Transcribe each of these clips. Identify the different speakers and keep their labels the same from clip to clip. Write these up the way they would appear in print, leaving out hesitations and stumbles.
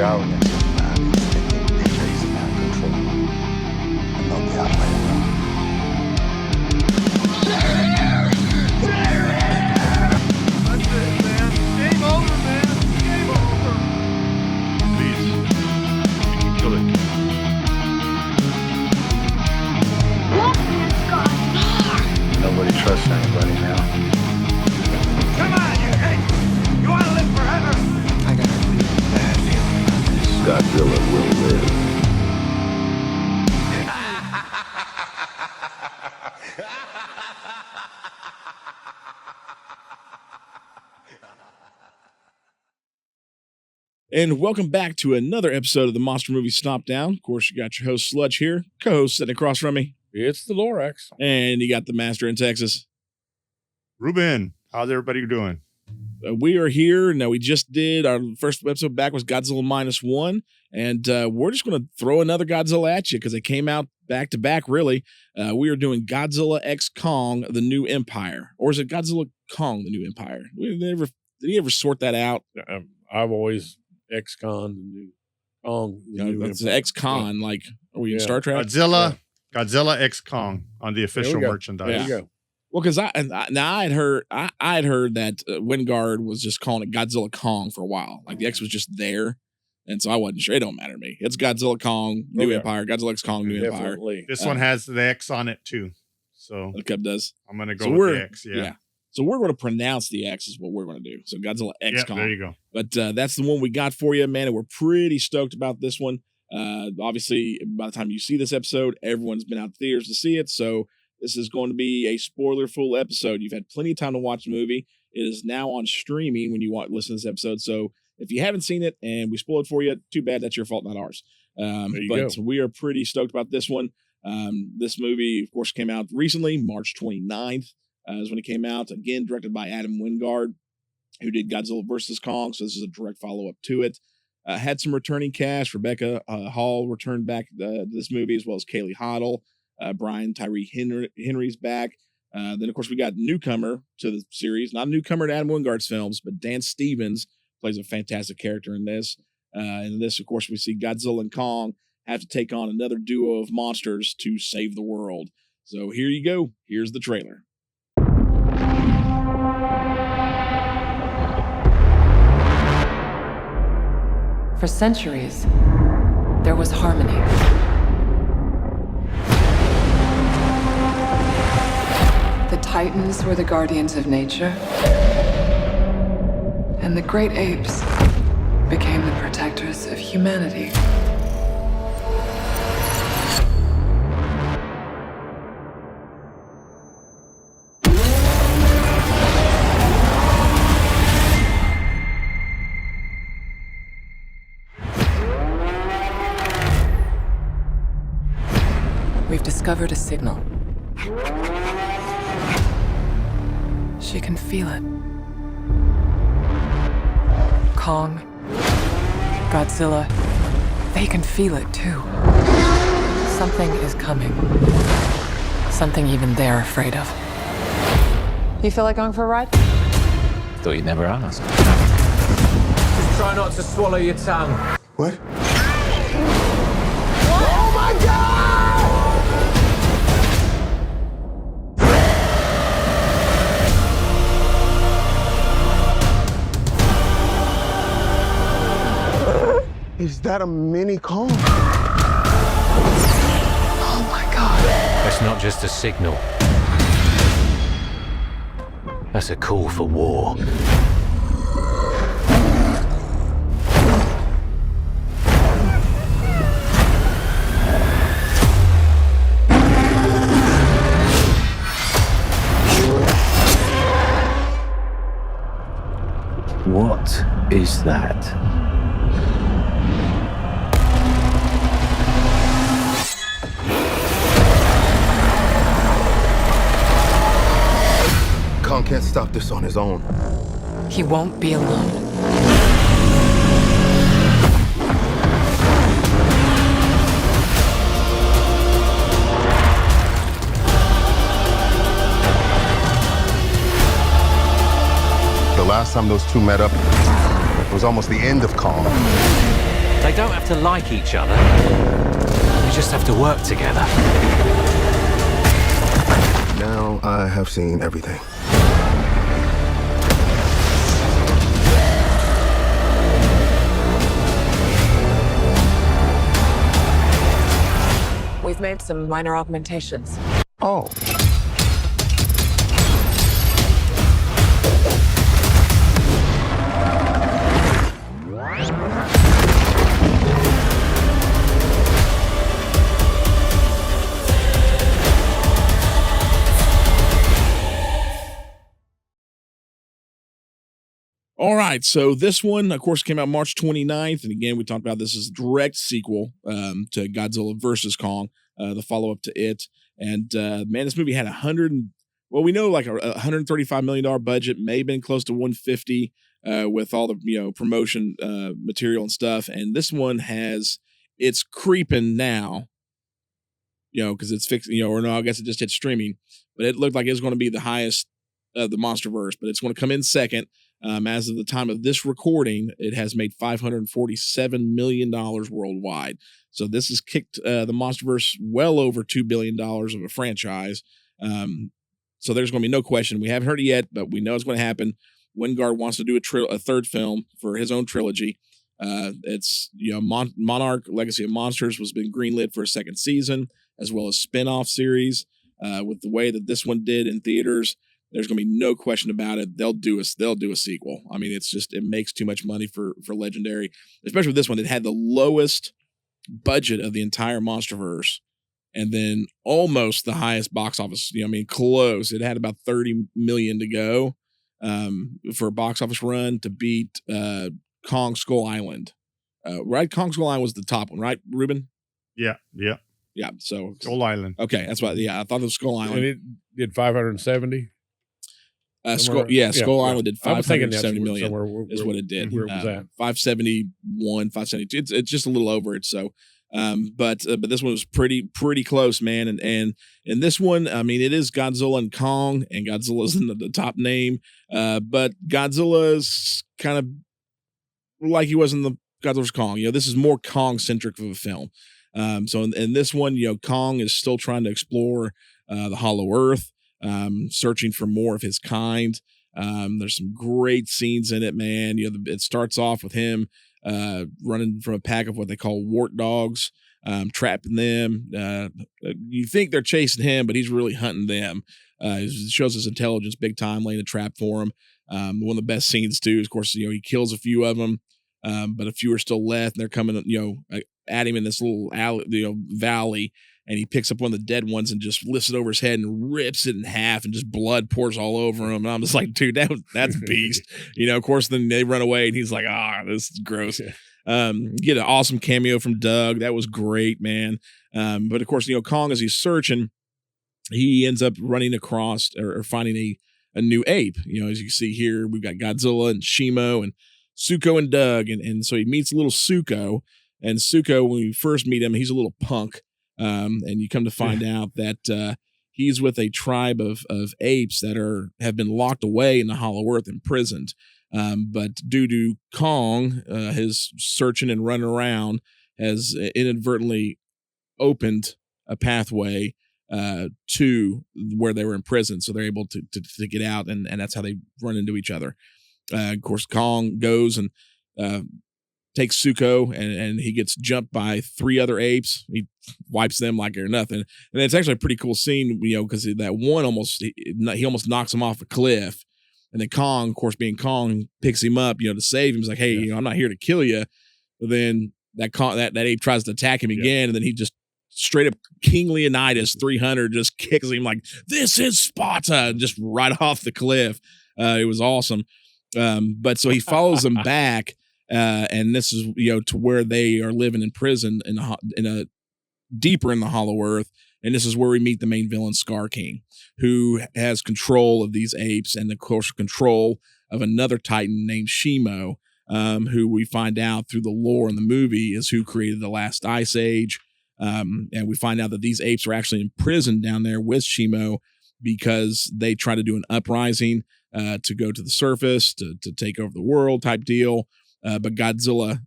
Speaker 1: arrogance of humanity is taking place out of control. And not the other way around.
Speaker 2: That's it, man. Game over, man. Game over.
Speaker 3: Please, you can kill it.
Speaker 1: Nobody trusts anybody now.
Speaker 2: Come on, you hate. You want to live forever?
Speaker 1: I got a really bad feeling about this.
Speaker 4: Godzilla will live.
Speaker 5: And welcome back to another episode of the Monster Movie Stompdown. Of course, you got your host, Sludge, here. Co-host sitting across from me.
Speaker 6: It's the Lorax.
Speaker 5: And you got the master in Texas.
Speaker 3: Ruben, how's everybody doing?
Speaker 5: We are here. Now, we just did our first episode back was Godzilla -1. And we're just going to throw another Godzilla at you because it came out back to back, really. We are doing Godzilla x Kong, The New Empire. Or is it Godzilla Kong, The New Empire? Did you ever sort that out?
Speaker 6: I've always ex-con the new Kong.
Speaker 5: That's ex-con, like, are we in Star Trek?
Speaker 3: Godzilla X Kong on the official merchandise.
Speaker 6: There you go.
Speaker 5: Well, because I had heard that Wingard was just calling it Godzilla Kong for a while. Like the X was just there, and so I wasn't sure. It don't matter to me. It's Godzilla Kong, New Empire. Godzilla X Kong, New Empire.
Speaker 3: This one has the X on it too. So
Speaker 5: the Cup does.
Speaker 3: I'm gonna go with the X. Yeah.
Speaker 5: So we're going to pronounce the X is what we're going to do. So Godzilla X Kong.
Speaker 3: There you go.
Speaker 5: But that's the one we got for you, man. And we're pretty stoked about this one. Obviously, by the time you see this episode, everyone's been out to theaters to see it. So this is going to be a spoiler-full episode. You've had plenty of time to watch the movie. It is now on streaming when you listen to this episode. So if you haven't seen it and we spoiled it for you, too bad. That's your fault, not ours. But we are pretty stoked about this one. This movie, of course, came out recently, March 29th. Is when it came out. Again, directed by Adam Wingard, who did Godzilla vs. Kong. So this is a direct follow-up to it. Had some returning cast. Rebecca Hall returned back to this movie, as well as Kaylee Hoddle. Brian Tyree Henry's back. Then, of course, we got newcomer to the series. Not a newcomer to Adam Wingard's films, but Dan Stevens plays a fantastic character in this. In this, of course, we see Godzilla and Kong have to take on another duo of monsters to save the world. So here you go. Here's the trailer.
Speaker 7: For centuries, there was harmony. The Titans were the guardians of nature, and the great apes became the protectors of humanity. We've discovered a signal. She can feel it. Kong, Godzilla, they can feel it too. Something is coming. Something even they're afraid of. You feel like going for a ride?
Speaker 8: Thought you'd never ask.
Speaker 9: Just try not to swallow your tongue.
Speaker 1: What?
Speaker 9: Oh my God!
Speaker 1: Is that a mini Kong?
Speaker 7: Oh my God.
Speaker 8: That's not just a signal. That's a call for war. What is that?
Speaker 1: Kong can't stop this on his own.
Speaker 7: He won't be alone.
Speaker 1: The last time those two met up was almost the end of Kong.
Speaker 8: They don't have to like each other. They just have to work together.
Speaker 1: Now I have seen everything.
Speaker 7: We've made some minor augmentations.
Speaker 1: Oh.
Speaker 5: All right, so this one, of course, came out March 29th. And again, we talked about this as a direct sequel to Godzilla versus Kong, the follow-up to it. And man, this movie had we know like a $135 million budget, may have been close to 150 with all the promotion material and stuff. And this one it's creeping now, because it's fixed, or no, I guess it just hit streaming, but it looked like it was going to be the highest of the MonsterVerse, but it's going to come in second. As of the time of this recording, it has made $547 million worldwide. So this has kicked the MonsterVerse well over $2 billion of a franchise. So there's going to be no question. We haven't heard it yet, but we know it's going to happen. Wingard wants to do a third film for his own trilogy. It's Monarch Legacy of Monsters was been greenlit for a second season, as well as spin-off series. With the way that this one did in theaters, there's going to be no question about it. They'll do a sequel. I mean, it makes too much money for Legendary, especially with this one. It had the lowest budget of the entire MonsterVerse, and then almost the highest box office. Close. It had about 30 million to go for a box office run to beat Kong Skull Island. Right, Kong Skull Island was the top one, right, Ruben?
Speaker 3: Yeah.
Speaker 5: Yeah. So
Speaker 3: Skull Island.
Speaker 5: Okay, that's what. Yeah, I thought it was Skull Island.
Speaker 6: And it did 570.
Speaker 5: Skull Island did 570 million is what it did.
Speaker 6: Where it was at.
Speaker 5: 571, 572. It's just a little over it. So, but this one was pretty close, man. And in this one, I mean, it is Godzilla and Kong, and Godzilla's in the top name. But Godzilla's kind of like he was in the Godzilla's Kong. This is more Kong centric of a film. So in this one, Kong is still trying to explore the Hollow Earth. Searching for more of his kind. There's some great scenes in it, man. It starts off with him running from a pack of what they call wart dogs, trapping them. You think they're chasing him, but he's really hunting them. It shows his intelligence big time, laying a trap for him. One of the best scenes too is, of course, he kills a few of them, but a few are still left, and they're coming, at him in this little alley, valley. And he picks up one of the dead ones and just lifts it over his head and rips it in half, and just blood pours all over him. And I'm just like, dude, that's beast. Of course, then they run away, and he's like, this is gross. Get an awesome cameo from Doug. That was great, man. But of course, Kong, as he's searching, he ends up running across or finding a new ape. As you can see here, we've got Godzilla and Shimo and Suko and Doug. And so he meets little Suko. And Suko, when we first meet him, he's a little punk. And you come to find out that he's with a tribe of apes that have been locked away in the Hollow Earth, imprisoned. But due to Kong, his searching and running around has inadvertently opened a pathway to where they were imprisoned, so they're able to get out, and that's how they run into each other. Of course, Kong goes and takes Suko, and he gets jumped by 3 other apes. He wipes them like they're nothing. And it's actually a pretty cool scene, because that one he almost knocks him off a cliff. And then Kong, of course, being Kong, picks him up, to save him. He's like, hey, I'm not here to kill you. But then that ape tries to attack him again, and then he just straight up King Leonidas 300 just kicks him like, this is Sparta, just right off the cliff. It was awesome. But so he follows them back. And this is, to where they are living in prison deeper in the Hollow Earth. And this is where we meet the main villain, Skar King, who has control of these apes and, of course, control of another Titan named Shimo, who we find out through the lore in the movie is who created the last Ice Age. And we find out that these apes are actually imprisoned down there with Shimo because they try to do an uprising to go to the surface, to take over the world type deal. But Godzilla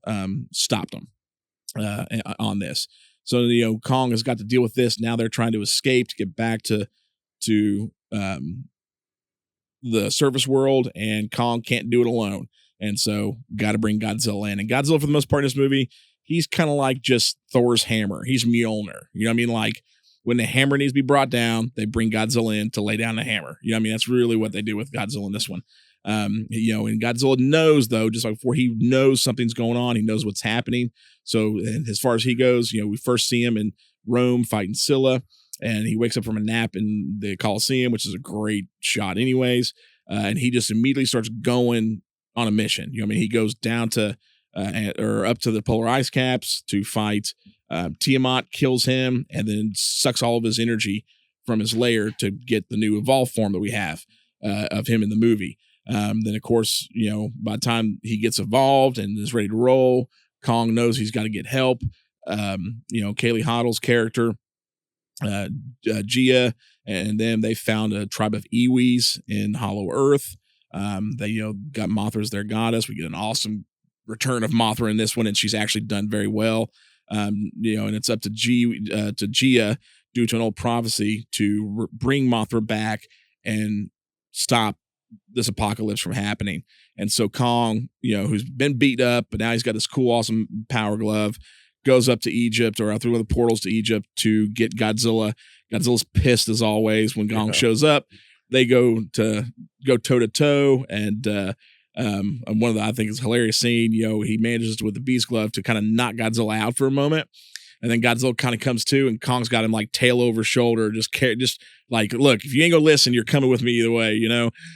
Speaker 5: stopped them. on this. So, Kong has got to deal with this. Now they're trying to escape to get back to the surface world, and Kong can't do it alone. And so got to bring Godzilla in. And Godzilla, for the most part in this movie, he's kind of like just Thor's hammer. He's Mjolnir. You know what I mean? Like when the hammer needs to be brought down, they bring Godzilla in to lay down the hammer. You know what I mean? That's really what they do with Godzilla in this one. And Godzilla knows, though, just like before, he knows something's going on. He knows what's happening. So, and as far as he goes, we first see him in Rome fighting Scylla, and he wakes up from a nap in the Colosseum, which is a great shot anyways. And he just immediately starts going on a mission. He goes down to or up to the polar ice caps to fight Tiamat, kills him, and then sucks all of his energy from his lair to get the new evolved form that we have of him in the movie. Then, of course, by the time he gets evolved and is ready to roll, Kong knows he's got to get help. Kaylee Hoddle's character, Gia, and then they found a tribe of Iwis in Hollow Earth. They, got Mothra as their goddess. We get an awesome return of Mothra in this one, and she's actually done very well. And it's up to Gia, due to an old prophecy, to bring Mothra back and stop this apocalypse from happening. And so Kong, who's been beat up, but now he's got this cool, awesome power glove, goes up to Egypt or through one of the portals to Egypt to get Godzilla. Godzilla's pissed as always when Kong shows up. They go toe to toe, and one of the, I think, is a hilarious scene. He manages with the beast glove to kind of knock Godzilla out for a moment, and then Godzilla kind of comes to, and Kong's got him like tail over shoulder, just like, look, if you ain't gonna listen, you're coming with me either way,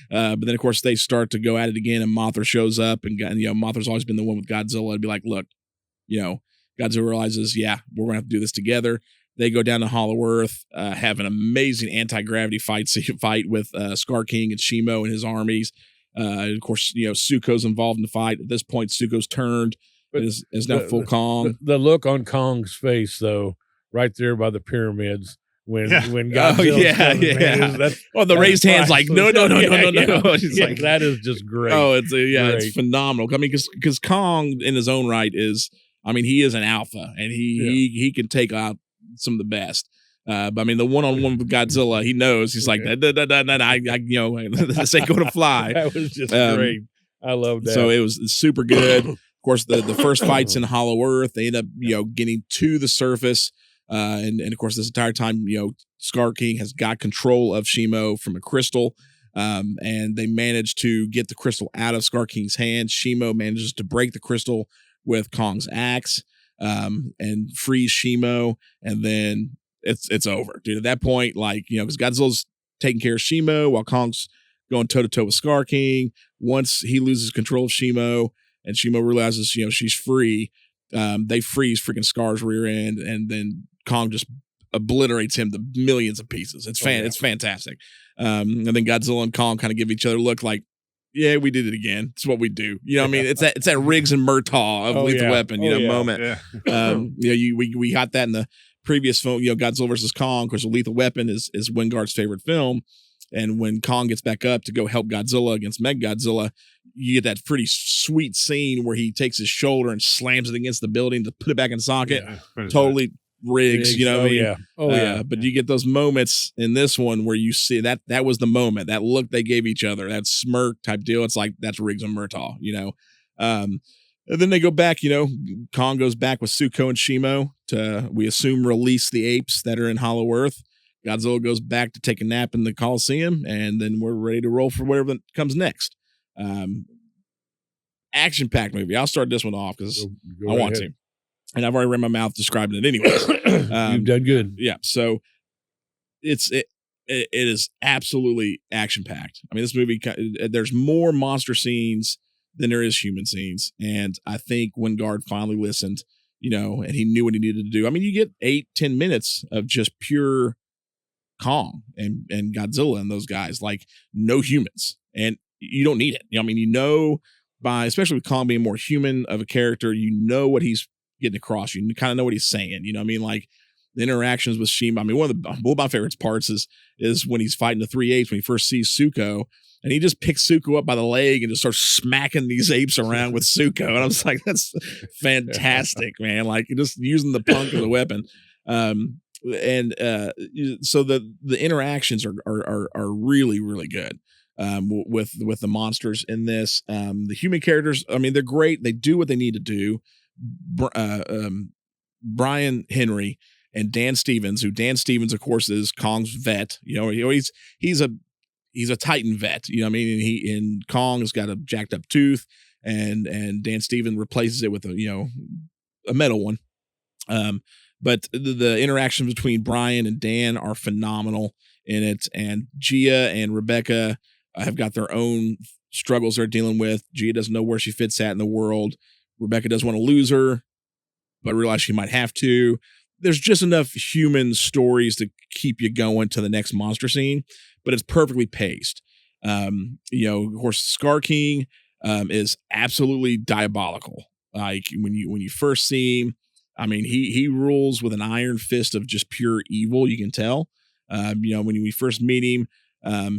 Speaker 5: But then of course they start to go at it again, and Mothra shows up, and Mothra's always been the one with Godzilla to be like, look, Godzilla realizes, yeah, we're gonna have to do this together. They go down to Hollow Earth, have an amazing anti-gravity fight with Skar King and Shimo and his armies. Of course, Suko's involved in the fight. At this point, Suko's turned, is now full Kong.
Speaker 6: The look on Kong's face, though, right there by the pyramids, when Godzilla,
Speaker 5: the raised hands, like no. He's like,
Speaker 6: that is just great.
Speaker 5: Oh, it's phenomenal. I mean, because Kong in his own right is, he is an alpha, and he can take out some of the best. But the one-on-one with Godzilla, he knows, he's like, this ain't gonna fly.
Speaker 6: That was just great. I love that.
Speaker 5: So it was super good. Of course, the first fight's in Hollow Earth. They end up, getting to the surface. And of course, this entire time, Skar King has got control of Shimo from a crystal. And they manage to get the crystal out of Skar King's hands. Shimo manages to break the crystal with Kong's axe, and freeze Shimo. And then it's over, dude. At that point, because Godzilla's taking care of Shimo while Kong's going toe to toe with Skar King. Once he loses control of Shimo and Shimo realizes, she's free, they freeze freaking Skar's rear end, and then Kong just obliterates him to millions of pieces. It's it's fantastic. And then Godzilla and Kong kind of give each other a look like, yeah, we did it again. It's what we do. It's that Riggs and Murtaugh of Lethal Weapon, moment.
Speaker 2: Yeah.
Speaker 5: We got that in the previous film, Godzilla versus Kong. Of course, Lethal Weapon is Wingard's favorite film. And when Kong gets back up to go help Godzilla against Mechagodzilla, you get that pretty sweet scene where he takes his shoulder and slams it against the building to put it back in socket.
Speaker 2: Yeah,
Speaker 5: totally Riggs, you know what I mean?
Speaker 6: Yeah. Oh, yeah.
Speaker 5: But you get those moments in this one where you see that was the moment, that look they gave each other, that smirk type deal. It's like, that's Riggs and Murtaugh, And then they go back, Kong goes back with Suko and Shimo to, we assume, release the apes that are in Hollow Earth. Godzilla goes back to take a nap in the Coliseum, and then we're ready to roll for whatever comes next. Action-packed movie. I'll start this one off because I want to. And I've already ran my mouth describing it anyways.
Speaker 6: You've done good.
Speaker 5: Yeah. So it is absolutely action-packed. This movie, there's more monster scenes than there is human scenes. And I think Wingard finally listened, and he knew what he needed to do. You get 8-10 minutes of just pure Kong and Godzilla and those guys, like no humans, and you don't need it. By, especially with Kong being more human of a character, what he's getting across. You kind of know what he's saying. the interactions with Shima. I mean, one of my favorite parts is when he's fighting the 3 apes, when he first sees Suko, and he just picks Suko up by the leg and just starts smacking these apes around with Suko. And I was like, that's fantastic, man. Like, just using the punk as a weapon. So the interactions are really, really good. With the monsters in this, the human characters, I mean, they're great. They do what they need to do. Brian Henry and Dan Stevens, who Dan Stevens, of course, is Kong's vet. You know, he's a Titan vet. You know what I mean? And Kong has got a jacked up tooth, and Dan Stevens replaces it with a metal one. But the interactions between Brian and Dan are phenomenal in it, and Gia and Rebecca have got their own struggles they're dealing with. Gia doesn't know where she fits at in the world. Rebecca doesn't want to lose her, but realize she might have to. There's just enough human stories to keep you going to the next monster scene, but it's perfectly paced. Of course, Skar King is absolutely diabolical. Like when you first see him, I mean, he rules with an iron fist of just pure evil. You can tell. When we first meet him,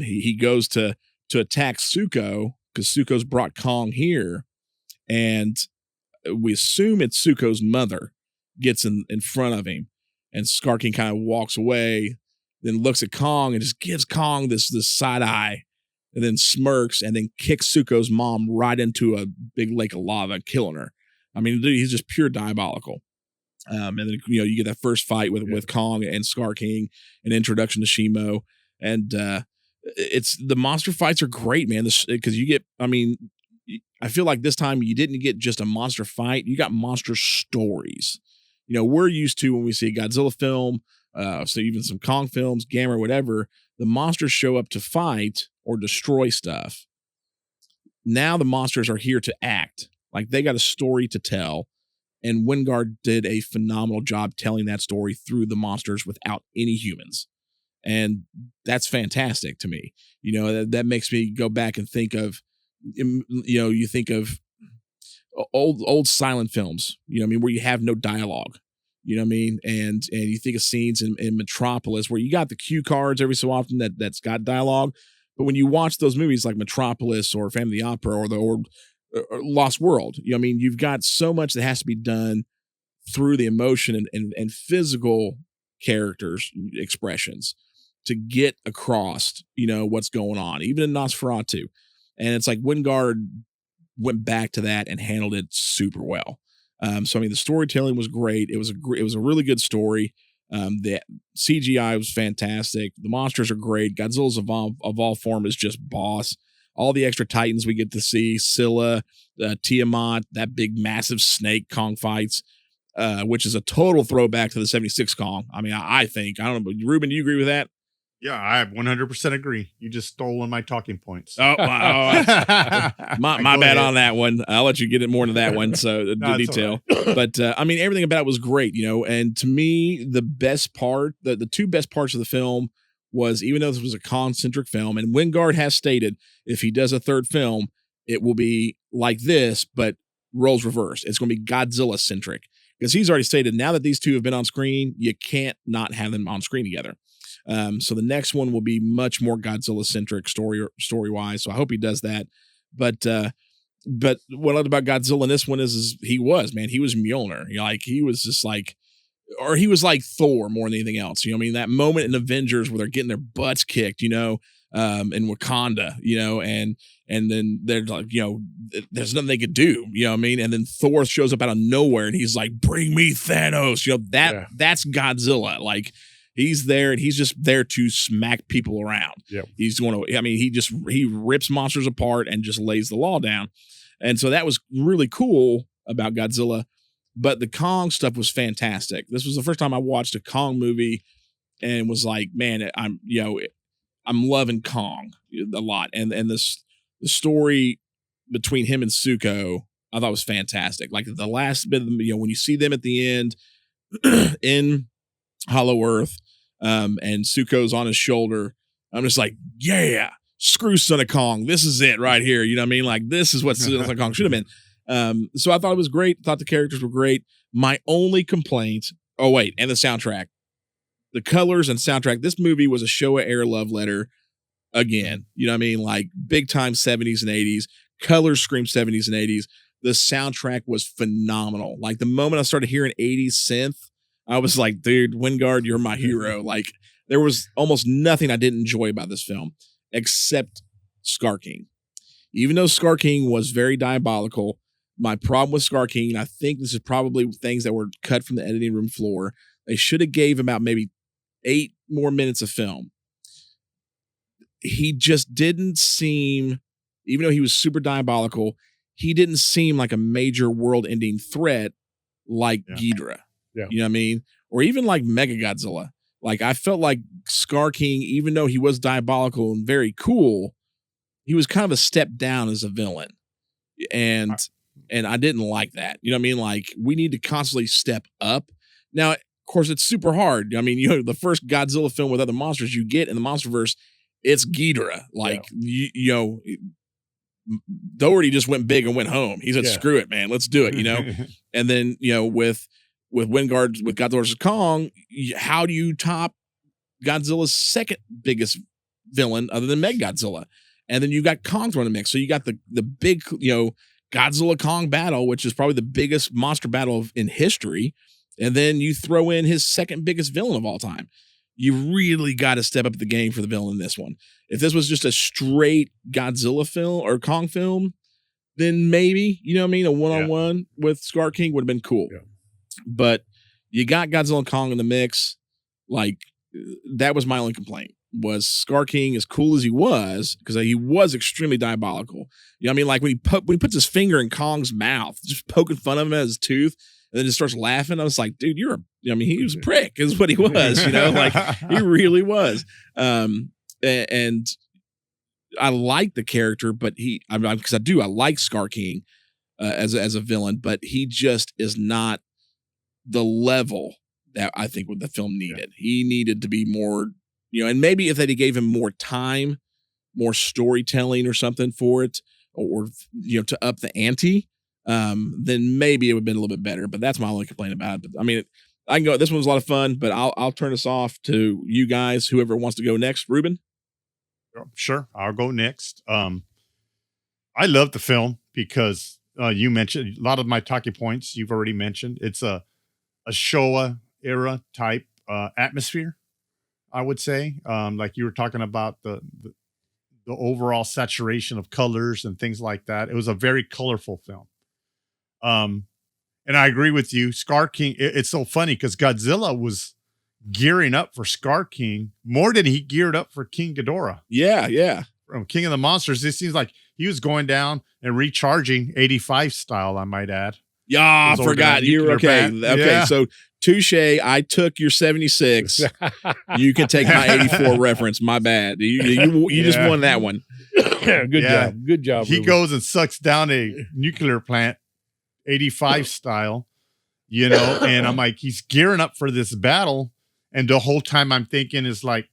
Speaker 5: he goes to attack Suko because Suko's brought Kong here, and we assume it's Suko's mother gets in front of him, and Skar King kind of walks away, then looks at Kong and just gives Kong this side eye, and then smirks and then kicks Suko's mom right into a big lake of lava, killing her. I mean, dude, he's just pure diabolical. And then you get that first fight with Kong and Skar King, an introduction to Shimo, and it's the monster fights are great, man. Because you get, I mean, I feel like this time you didn't get just a monster fight, you got monster stories. We're used to when we see a Godzilla film, so even some Kong films, Gamera, whatever, the monsters show up to fight or destroy stuff. Now the monsters are here to act. Like they got a story to tell. And Wingard did a phenomenal job telling that story through the monsters without any humans. And that's fantastic to me. That makes me go back and think of, you think of old silent films, where you have no dialogue, and you think of scenes in Metropolis where you got the cue cards every so often that's got dialogue. But when you watch those movies like Metropolis or Phantom of the Opera or Lost World, you've got so much that has to be done through the emotion and physical characters expressions to get across, what's going on, even in Nosferatu. And it's like Wingard went back to that and handled it super well. So the storytelling was great. It was a really good story. The CGI was fantastic. The monsters are great. Godzilla's evolved form is just boss. All the extra Titans we get to see, Scylla, Tiamat, that big massive snake Kong fights, which is a total throwback to the 76 Kong. I mean, I think, I don't know, but Ruben, do you agree with that?
Speaker 4: Yeah, I 100% agree. You just stole one of my talking points.
Speaker 5: Oh, wow. my bad on that one. I'll let you get it more into that one. So the detail, right. But everything about it was great, and to me, the best part, the two best parts of the film was, even though this was a Kong-centric film, and Wingard has stated if he does a third film, it will be like this, but roles reversed. It's going to be Godzilla-centric, because he's already stated now that these two have been on screen, you can't not have them on screen together. So the next one will be much more Godzilla-centric story wise. So I hope he does that. But what I loved about Godzilla in this one is he was Mjolnir. He was just like, or he was like Thor more than anything else. That moment in Avengers where they're getting their butts kicked, in Wakanda, and then they're like, there's nothing they could do, and then Thor shows up out of nowhere and he's like, bring me Thanos, that's Godzilla. Like, he's there and he's just there to smack people around. Yeah. He's going to, he rips monsters apart and just lays the law down. And so that was really cool about Godzilla. But the Kong stuff was fantastic. This was the first time I watched a Kong movie and was like, man, I'm loving Kong a lot. And the story between him and Suko, I thought was fantastic. Like the last bit of when you see them at the end in Hollow Earth, and Suko's on his shoulder, I'm just like, yeah, screw Son of Kong. This is it right here. Like this is what Son of Kong should have been. So I thought it was great. Thought the characters were great. My only complaint, and the soundtrack. the colors and soundtrack. This movie was a Showa era love letter again. You know what I mean? Like big time 70s and 80s. Colors scream 70s and 80s. The soundtrack was phenomenal. Like the moment I started hearing 80s synth, I was like, dude, Wingard, you're my hero. Like there was almost nothing I didn't enjoy about this film except Skar King. Even though Skar King was very diabolical, my problem with Skar King, and I think this is probably things that were cut from the editing room floor, they should have gave about maybe 8 more minutes of film. He just didn't seem, even though he was super diabolical, he didn't seem like a major world-ending threat like Ghidorah.
Speaker 6: Yeah.
Speaker 5: You know what I mean? Or even like Mechagodzilla. Like I felt like Skar King, even though he was diabolical and very cool, he was kind of a step down as a villain. And I didn't like that. You know what I mean? Like we need to constantly step up. Now, of course, it's super hard. I mean, you know, the first Godzilla film with other monsters you get in the Monsterverse, it's Ghidorah. Like, you know, Doherty just went big and went home. He said, screw it, man. Let's do it, you know? And then, you know, with Wingard, with Godzilla vs. Kong, how do you top Godzilla's second biggest villain other than Mechagodzilla? And then you got Kong thrown in the mix. So you got the big, you know, Godzilla Kong battle, which is probably the biggest monster battle in history. And then you throw in his second biggest villain of all time. You really got to step up the game for the villain in this one. If this was just a straight Godzilla film or Kong film, then maybe, you know what I mean? A one-on-one with Skar King would have been cool.
Speaker 6: Yeah.
Speaker 5: But you got Godzilla and Kong in the mix. Like, that was my only complaint. Was Skar King, as cool as he was, because he was extremely diabolical. You know what I mean? Like when he puts his finger in Kong's mouth, just poking fun of him at his tooth, and then just starts laughing. I was like, dude, I mean, he was a prick is what he was, you know, like he really was. And I like the character, but I like Skar King as a villain, but he just is not the level that I think what the film needed. He needed to be more, you know, and maybe if they gave him more time, more storytelling or something for it, or you know, to up the ante, then maybe it would have been a little bit better. But that's my only complaint about it. But I mean, I can go. This one was a lot of fun, but I'll turn us off to you guys. Whoever wants to go next, Ruben.
Speaker 4: Sure, I'll go next. I love the film because you mentioned a lot of my talking points. You've already mentioned it's a Showa era type atmosphere. I would say, like you were talking about the overall saturation of colors and things like that. It was a very colorful film. And I agree with you. Skar King, it's so funny because Godzilla was gearing up for Skar King more than he geared up for King Ghidorah.
Speaker 5: Yeah.
Speaker 4: From King of the Monsters, it seems like he was going down and recharging 85 style, I might add.
Speaker 5: Yeah, I forgot. You're okay. Okay,
Speaker 4: yeah.
Speaker 5: So touche. I took your 76. You can take my 84 reference. My bad. You just won that one.
Speaker 6: Good job.
Speaker 4: He
Speaker 6: Ruben.
Speaker 4: goes and sucks down a nuclear plant, 85 style, you know, and I'm like, he's gearing up for this battle. And the whole time I'm thinking is like,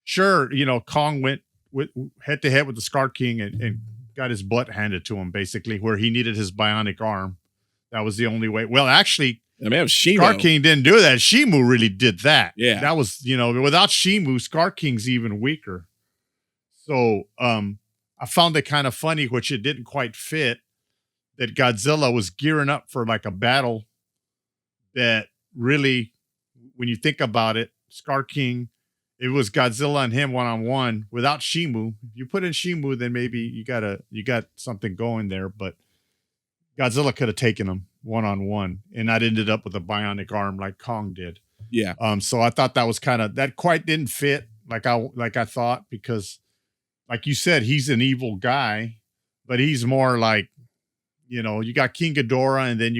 Speaker 4: sure, you know, Kong went with head to head with the Skar King and got his butt handed to him, basically, where he needed his bionic arm. That was the only way. Well, actually,
Speaker 5: I mean,
Speaker 4: Skar King didn't do that. Shimu really did that.
Speaker 5: Yeah.
Speaker 4: That was, you know, without Shimu, Skar King's even weaker. So I found it kind of funny, which it didn't quite fit, that Godzilla was gearing up for like a battle that really, when you think about it, Skar King, it was Godzilla and him one-on-one without Shimu. If you put in Shimu, then maybe you got something going there, but Godzilla could have taken him one-on-one and not ended up with a bionic arm like Kong did.
Speaker 5: Yeah.
Speaker 4: So I thought that was that quite didn't fit like I thought, because like you said, he's an evil guy, but he's more like, you know, you got King Ghidorah and then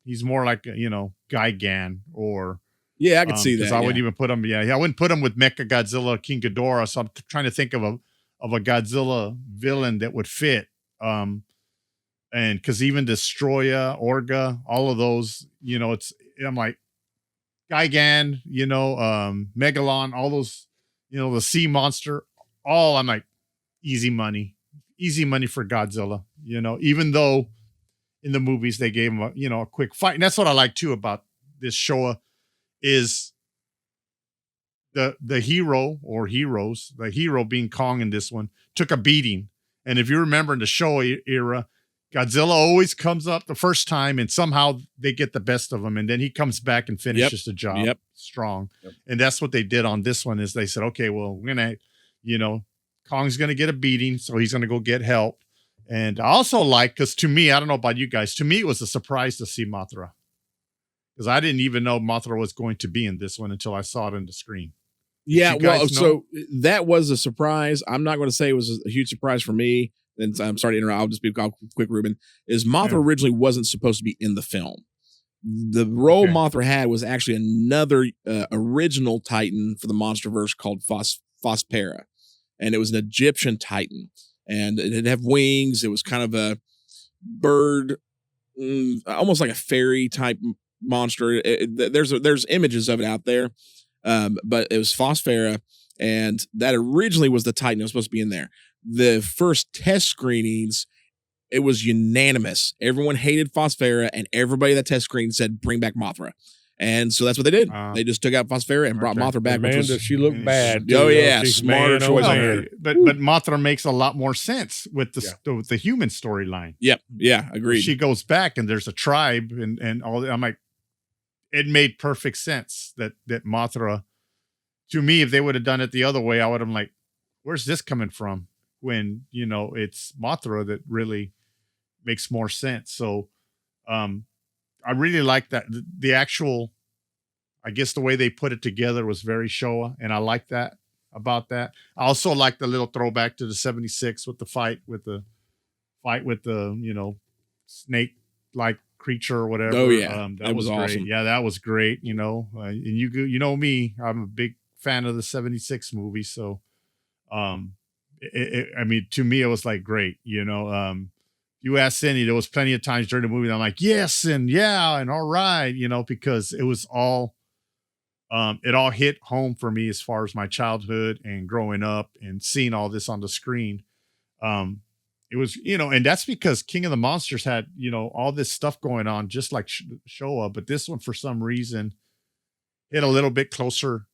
Speaker 4: he's more like, you know, Gigan or.
Speaker 5: Yeah, I can see that.
Speaker 4: I wouldn't even put him. Yeah, I wouldn't put him with Mechagodzilla, King Ghidorah. So I'm trying to think of a Godzilla villain that would fit. And because even Destroya, Orga, all of those, you know, I'm like Gigan, you know, Megalon, all those, you know, the sea monster. All I'm like easy money for Godzilla. You know, even though in the movies they gave him a quick fight, and that's what I like too about this Showa. Is the hero or heroes, the hero being Kong in this one, took a beating. And if you remember in the Showa era, Godzilla always comes up the first time and somehow they get the best of him. And then he comes back and finishes the job strong. And that's what they did on this one is they said, okay, well, we're going to, Kong's going to get a beating. So he's going to go get help. And I also like, because to me, I don't know about you guys, to me, it was a surprise to see Mothra. Because I didn't even know Mothra was going to be in this one until I saw it on the screen.
Speaker 5: Yeah, well, so that was a surprise. I'm not going to say it was a huge surprise for me. And I'm sorry to interrupt. I'll just be quick, Ruben. Is Mothra originally wasn't supposed to be in the film. The role Mothra had was actually another original Titan for the MonsterVerse called Fospera. And it was an Egyptian Titan. And it didn't have wings. It was kind of a bird, almost like a fairy type monster. There's images of it out there. But it was Fospera, and that originally was the Titan that was supposed to be in there. The first test screenings, it was unanimous. Everyone hated Fospera, and everybody that test screen said, bring back Mothra. And so that's what they did. They just took out Fospera and brought Mothra back.
Speaker 6: Amanda, she looked bad.
Speaker 5: Oh, yeah. Smarter choice.
Speaker 4: But Mothra makes a lot more sense with the human storyline.
Speaker 5: Yep. Yeah. Agreed.
Speaker 4: She goes back, and there's a tribe, and all. I'm like, it made perfect sense that Mothra, to me, if they would have done it the other way, I would have been like, where's this coming from? When, it's Mothra that really makes more sense. So I really like that. The actual, I guess the way they put it together was very Showa, and I like that about that. I also like the little throwback to the 76 with the fight with the snake-like creature or whatever.
Speaker 5: Oh yeah,
Speaker 4: that was
Speaker 5: awesome.
Speaker 4: Great. Yeah, that was great. And you know me, I'm a big fan of the 76 movie. So, I mean, to me, it was like great. You ask Cindy, there was plenty of times during the movie that I'm like, yes, and yeah, and all right, because it was all, it all hit home for me as far as my childhood and growing up and seeing all this on the screen. It was, and that's because King of the Monsters had, all this stuff going on, just like Showa, but this one, for some reason, hit a little bit closer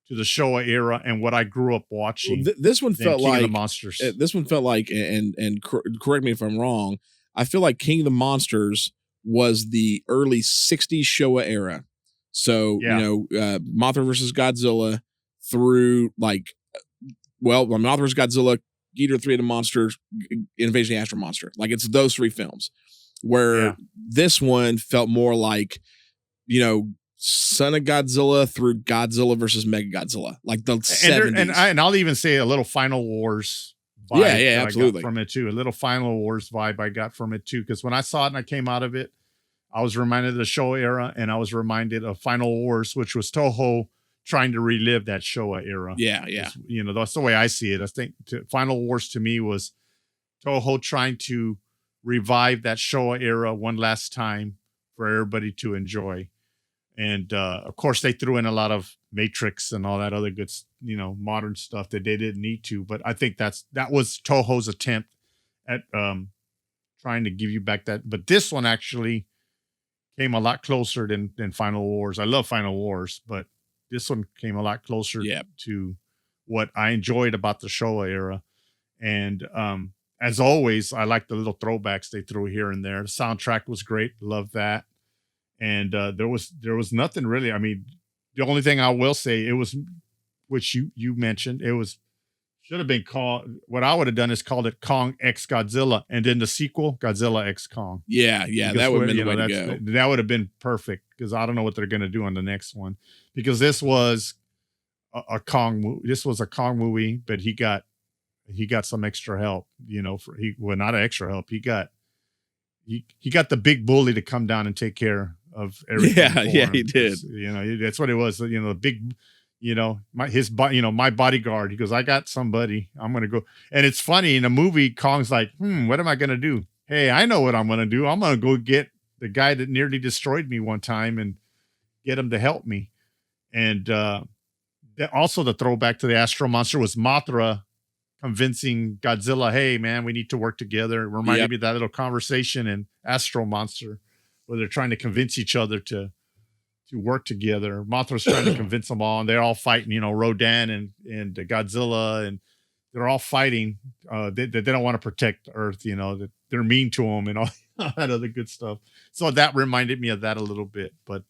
Speaker 4: to the Showa era and what I grew up watching.
Speaker 5: Well, this one felt
Speaker 4: King
Speaker 5: like
Speaker 4: of the Monsters.
Speaker 5: This one felt like, and correct me if I'm wrong, I feel like King of the Monsters was the early 60s Showa era. So, Mothra versus Godzilla through Mothra versus Godzilla, Ghidorah 3 of the Monsters, Invasion of the Astro Monster. Like, it's those three films. Where this one felt more like, Son of Godzilla through Godzilla versus Mechagodzilla, like the 70s.
Speaker 4: And I'll even say a little Final Wars vibe.
Speaker 5: Yeah, absolutely.
Speaker 4: I got from it too. A little Final Wars vibe I got from it too. Because when I saw it and I came out of it, I was reminded of the Showa era, and I was reminded of Final Wars, which was Toho trying to relive that Showa era.
Speaker 5: Yeah.
Speaker 4: That's the way I see it. I think Final Wars to me was Toho trying to revive that Showa era one last time for everybody to enjoy. And of course, they threw in a lot of Matrix and all that other good, modern stuff that they didn't need to. But I think that was Toho's attempt at trying to give you back that. But this one actually came a lot closer than Final Wars. I love Final Wars, but this one came a lot closer to what I enjoyed about the Showa era. And as always, I like the little throwbacks they threw here and there. The soundtrack was great. Love that. And there was nothing really. I mean, the only thing I will say, it was, which you mentioned, it was, should have been called, what I would have done is called it Kong X Godzilla, and then the sequel, Godzilla X Kong.
Speaker 5: Yeah, because that would have been the way to go.
Speaker 4: That would have been perfect, because I don't know what they're going to do on the next one, because this was a Kong movie. This was a Kong movie, but he got some extra help, not extra help. He got the big bully to come down and take care of everything.
Speaker 5: Yeah, he did.
Speaker 4: That's what it was. The big, my bodyguard. He goes, I got somebody. I'm gonna go. And it's funny in the movie, Kong's like, what am I gonna do? Hey, I know what I'm gonna do. I'm gonna go get the guy that nearly destroyed me one time and get him to help me. And also the throwback to the Astro Monster was Mothra convincing Godzilla, hey man, we need to work together. It reminded me of that little conversation in Astro Monster where they're trying to convince each other to to work together. Mothra's trying to convince them all, and they're all fighting, you know, Rodan and Godzilla, and they're all fighting. They don't want to protect Earth, you know, that they're mean to them and all that other good stuff. So that reminded me of that a little bit. But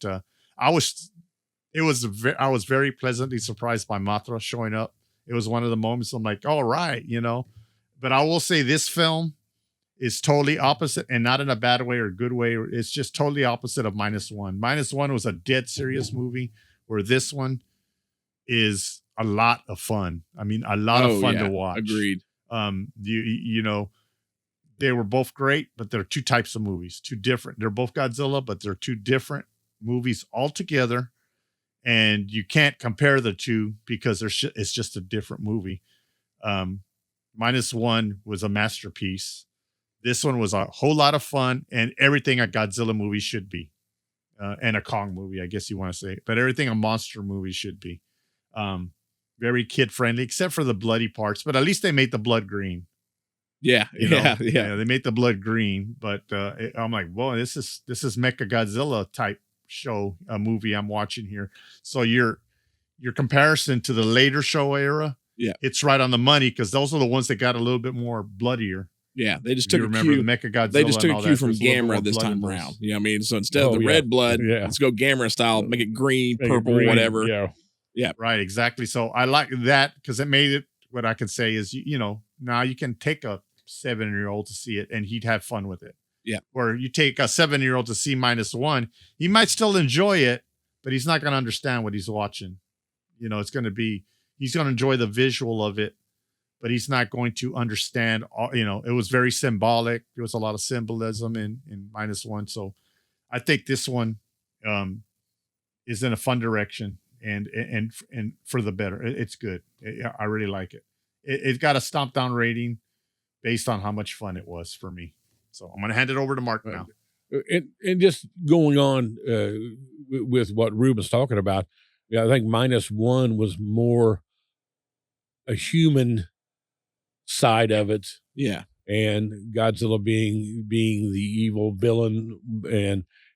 Speaker 4: I was very pleasantly surprised by Mothra showing up. It was one of the moments I'm like, all right, you know. But I will say this film is totally opposite, and not in a bad way or good way. It's just totally opposite of -1. -1 was a dead serious movie, where this one is a lot of fun. I mean, a lot of fun to watch.
Speaker 5: Agreed.
Speaker 4: You know, they were both great, but they're two types of movies, two different. They're both Godzilla, but they're two different movies altogether. And you can't compare the two because it's just a different movie. -1 was a masterpiece. This one was a whole lot of fun and everything a Godzilla movie should be. And a Kong movie, I guess you want to say, but everything a monster movie should be. Very kid friendly, except for the bloody parts, but at least they made the blood green.
Speaker 5: Yeah.
Speaker 4: Yeah. They made the blood green, but I'm like, whoa, this is Mecha Godzilla type show, a movie I'm watching here. So your comparison to the later show era, it's right on the money, because those are the ones that got a little bit more bloodier.
Speaker 5: Yeah, they just took a
Speaker 4: remember
Speaker 5: cue.
Speaker 4: the Mecha Godzilla.
Speaker 5: They just took
Speaker 4: and
Speaker 5: a
Speaker 4: all
Speaker 5: cue
Speaker 4: that.
Speaker 5: from
Speaker 4: There's a little bit
Speaker 5: Gamera
Speaker 4: more
Speaker 5: this
Speaker 4: blood
Speaker 5: time
Speaker 4: in those.
Speaker 5: around. You know what I mean? So instead of the red blood, let's go Gamera style, make it green,
Speaker 6: Make it
Speaker 5: purple,
Speaker 6: green,
Speaker 5: whatever.
Speaker 6: Yeah.
Speaker 4: Right, exactly. So I like that because it made it, what I can say is, you know, now you can take a 7-year-old to see it and he'd have fun with it.
Speaker 5: Yeah.
Speaker 4: Or you take a 7-year-old to see -1, he might still enjoy it, but he's not going to understand what he's watching. You know, he's going to enjoy the visual of it, but he's not going to understand all, you know, it was very symbolic. There was a lot of symbolism in -1. So I think this one is in a fun direction and for the better. It's good. I really like it. It got a Stompdown rating based on how much fun it was for me. So I'm going to hand it over to Mark now.
Speaker 6: And just going on with what Ruben's talking about, I think -1 was more a human side of it.
Speaker 5: Yeah.
Speaker 6: And Godzilla being the evil villain,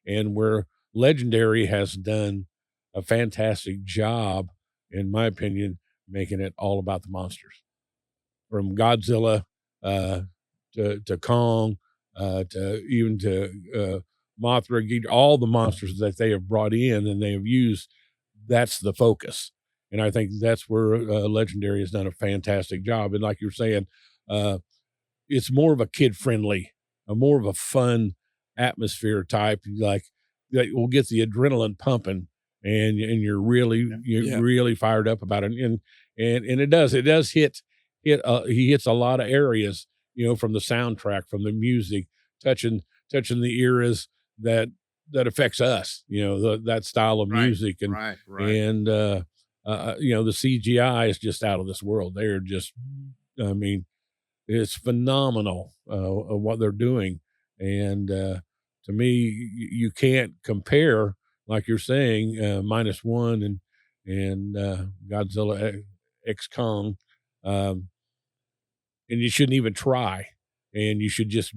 Speaker 6: and where Legendary has done a fantastic job, in my opinion, making it all about the monsters. From Godzilla to Kong, to Mothra, all the monsters that they have brought in and they have used, that's the focus. And I think that's where Legendary has done a fantastic job. And like you're saying, it's more of a kid-friendly, more of a fun atmosphere type. Like will get the adrenaline pumping, and you're really fired up about it. And it does hit. He hits a lot of areas, you know, from the soundtrack, from the music, touching the eras that affects us, you know, that style of music. And and you know, the CGI is just out of this world. They're just, I mean, it's phenomenal of what they're doing. And to me, you can't compare, like you're saying, -1 and Godzilla X Kong, and you shouldn't even try. And you should just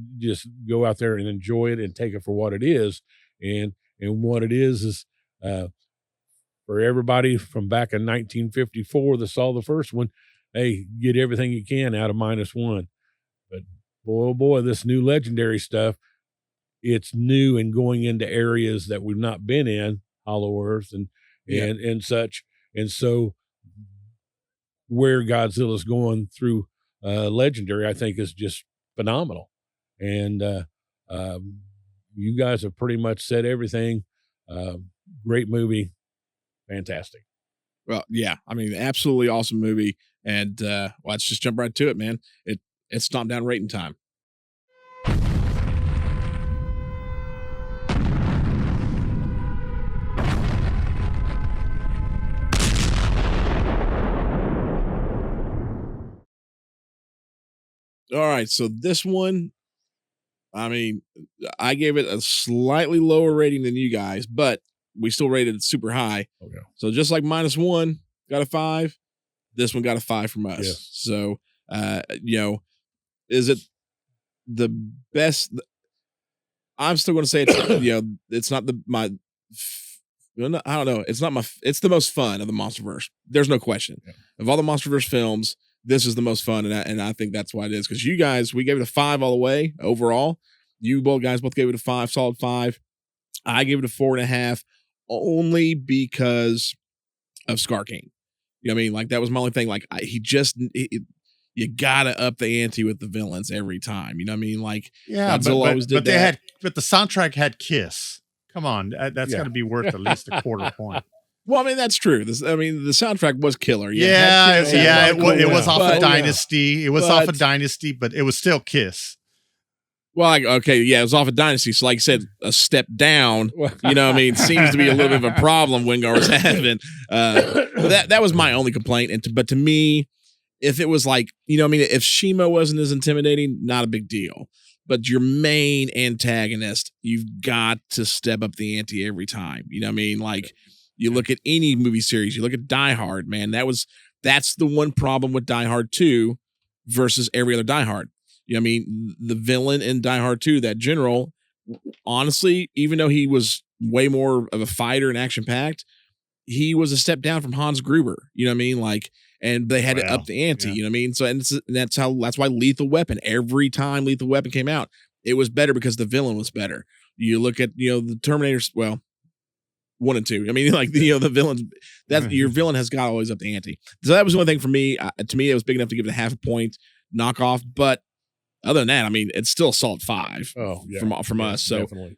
Speaker 6: go out there and enjoy it and take it for what it is. And what it is for everybody from back in 1954 that saw the first one, hey, get everything you can out of -1. But boy, oh boy, this new Legendary stuff, it's new and going into areas that we've not been in, Hollow Earth and such. And so where Godzilla's going through Legendary, I think, is just phenomenal. And you guys have pretty much said everything. Great movie. Fantastic.
Speaker 5: Well, yeah, I mean, absolutely awesome movie. And let's just jump right to it, man. It's Stompdown rating time. All right, so this one, I mean, I gave it a slightly lower rating than you guys, but we still rated it super high.
Speaker 6: Okay.
Speaker 5: So just like -1 got a 5, this one got a 5 from us.
Speaker 6: Yes.
Speaker 5: So, you know, is it the best? I'm still going to say it's, you know, it's not my I don't know. It's not my. It's the most fun of the MonsterVerse. There's no question.
Speaker 6: Yeah.
Speaker 5: Of all the MonsterVerse films, this is the most fun, and I think that's why it is. Because you guys, we gave it a 5 all the way overall. You guys both gave it a 5, solid 5. I gave it a 4.5, only because of Skar King. You know what I mean? Like that was my only thing. Like you gotta up the ante with the villains every time. You know what I mean? Like
Speaker 4: Yeah,
Speaker 5: Godzilla always did that.
Speaker 4: But the soundtrack had Kiss. Come on, that's
Speaker 6: Yeah.
Speaker 4: got to be worth at least a quarter point.
Speaker 5: Well, I mean that's true. The soundtrack was killer.
Speaker 4: Yeah,
Speaker 5: It had Kiss,
Speaker 4: it was off
Speaker 5: but-
Speaker 4: of Dynasty. It was off of
Speaker 5: but-
Speaker 4: Dynasty, but it was still Kiss.
Speaker 5: Well, okay, yeah, it was off of Dynasty. So, like I said, a step down, you know what I mean, seems to be a little bit of a problem Wingard was having. That was my only complaint. But to me, if it was like, you know what I mean, if Shima wasn't as intimidating, not a big deal. But your main antagonist, you've got to step up the ante every time. You know what I mean? Like, you look at any movie series, you look at Die Hard, man, that's the one problem with Die Hard 2 versus every other Die Hard. You know what I mean? The villain in Die Hard 2, that general, honestly, even though he was way more of a fighter and action-packed, he was a step down from Hans Gruber. You know what I mean? Like, and they had to up the ante.
Speaker 4: Yeah.
Speaker 5: You know what I mean? So, and that's why Lethal Weapon, every time Lethal Weapon came out, it was better because the villain was better. You look at, the Terminators, well, 1 and 2. I mean, like, the villains, your villain has got to always up the ante. So that was the one thing for me. To me, it was big enough to give it a 0.5 point knockoff. But other than that, I mean, it's still a solid 5 from us. So,
Speaker 6: definitely.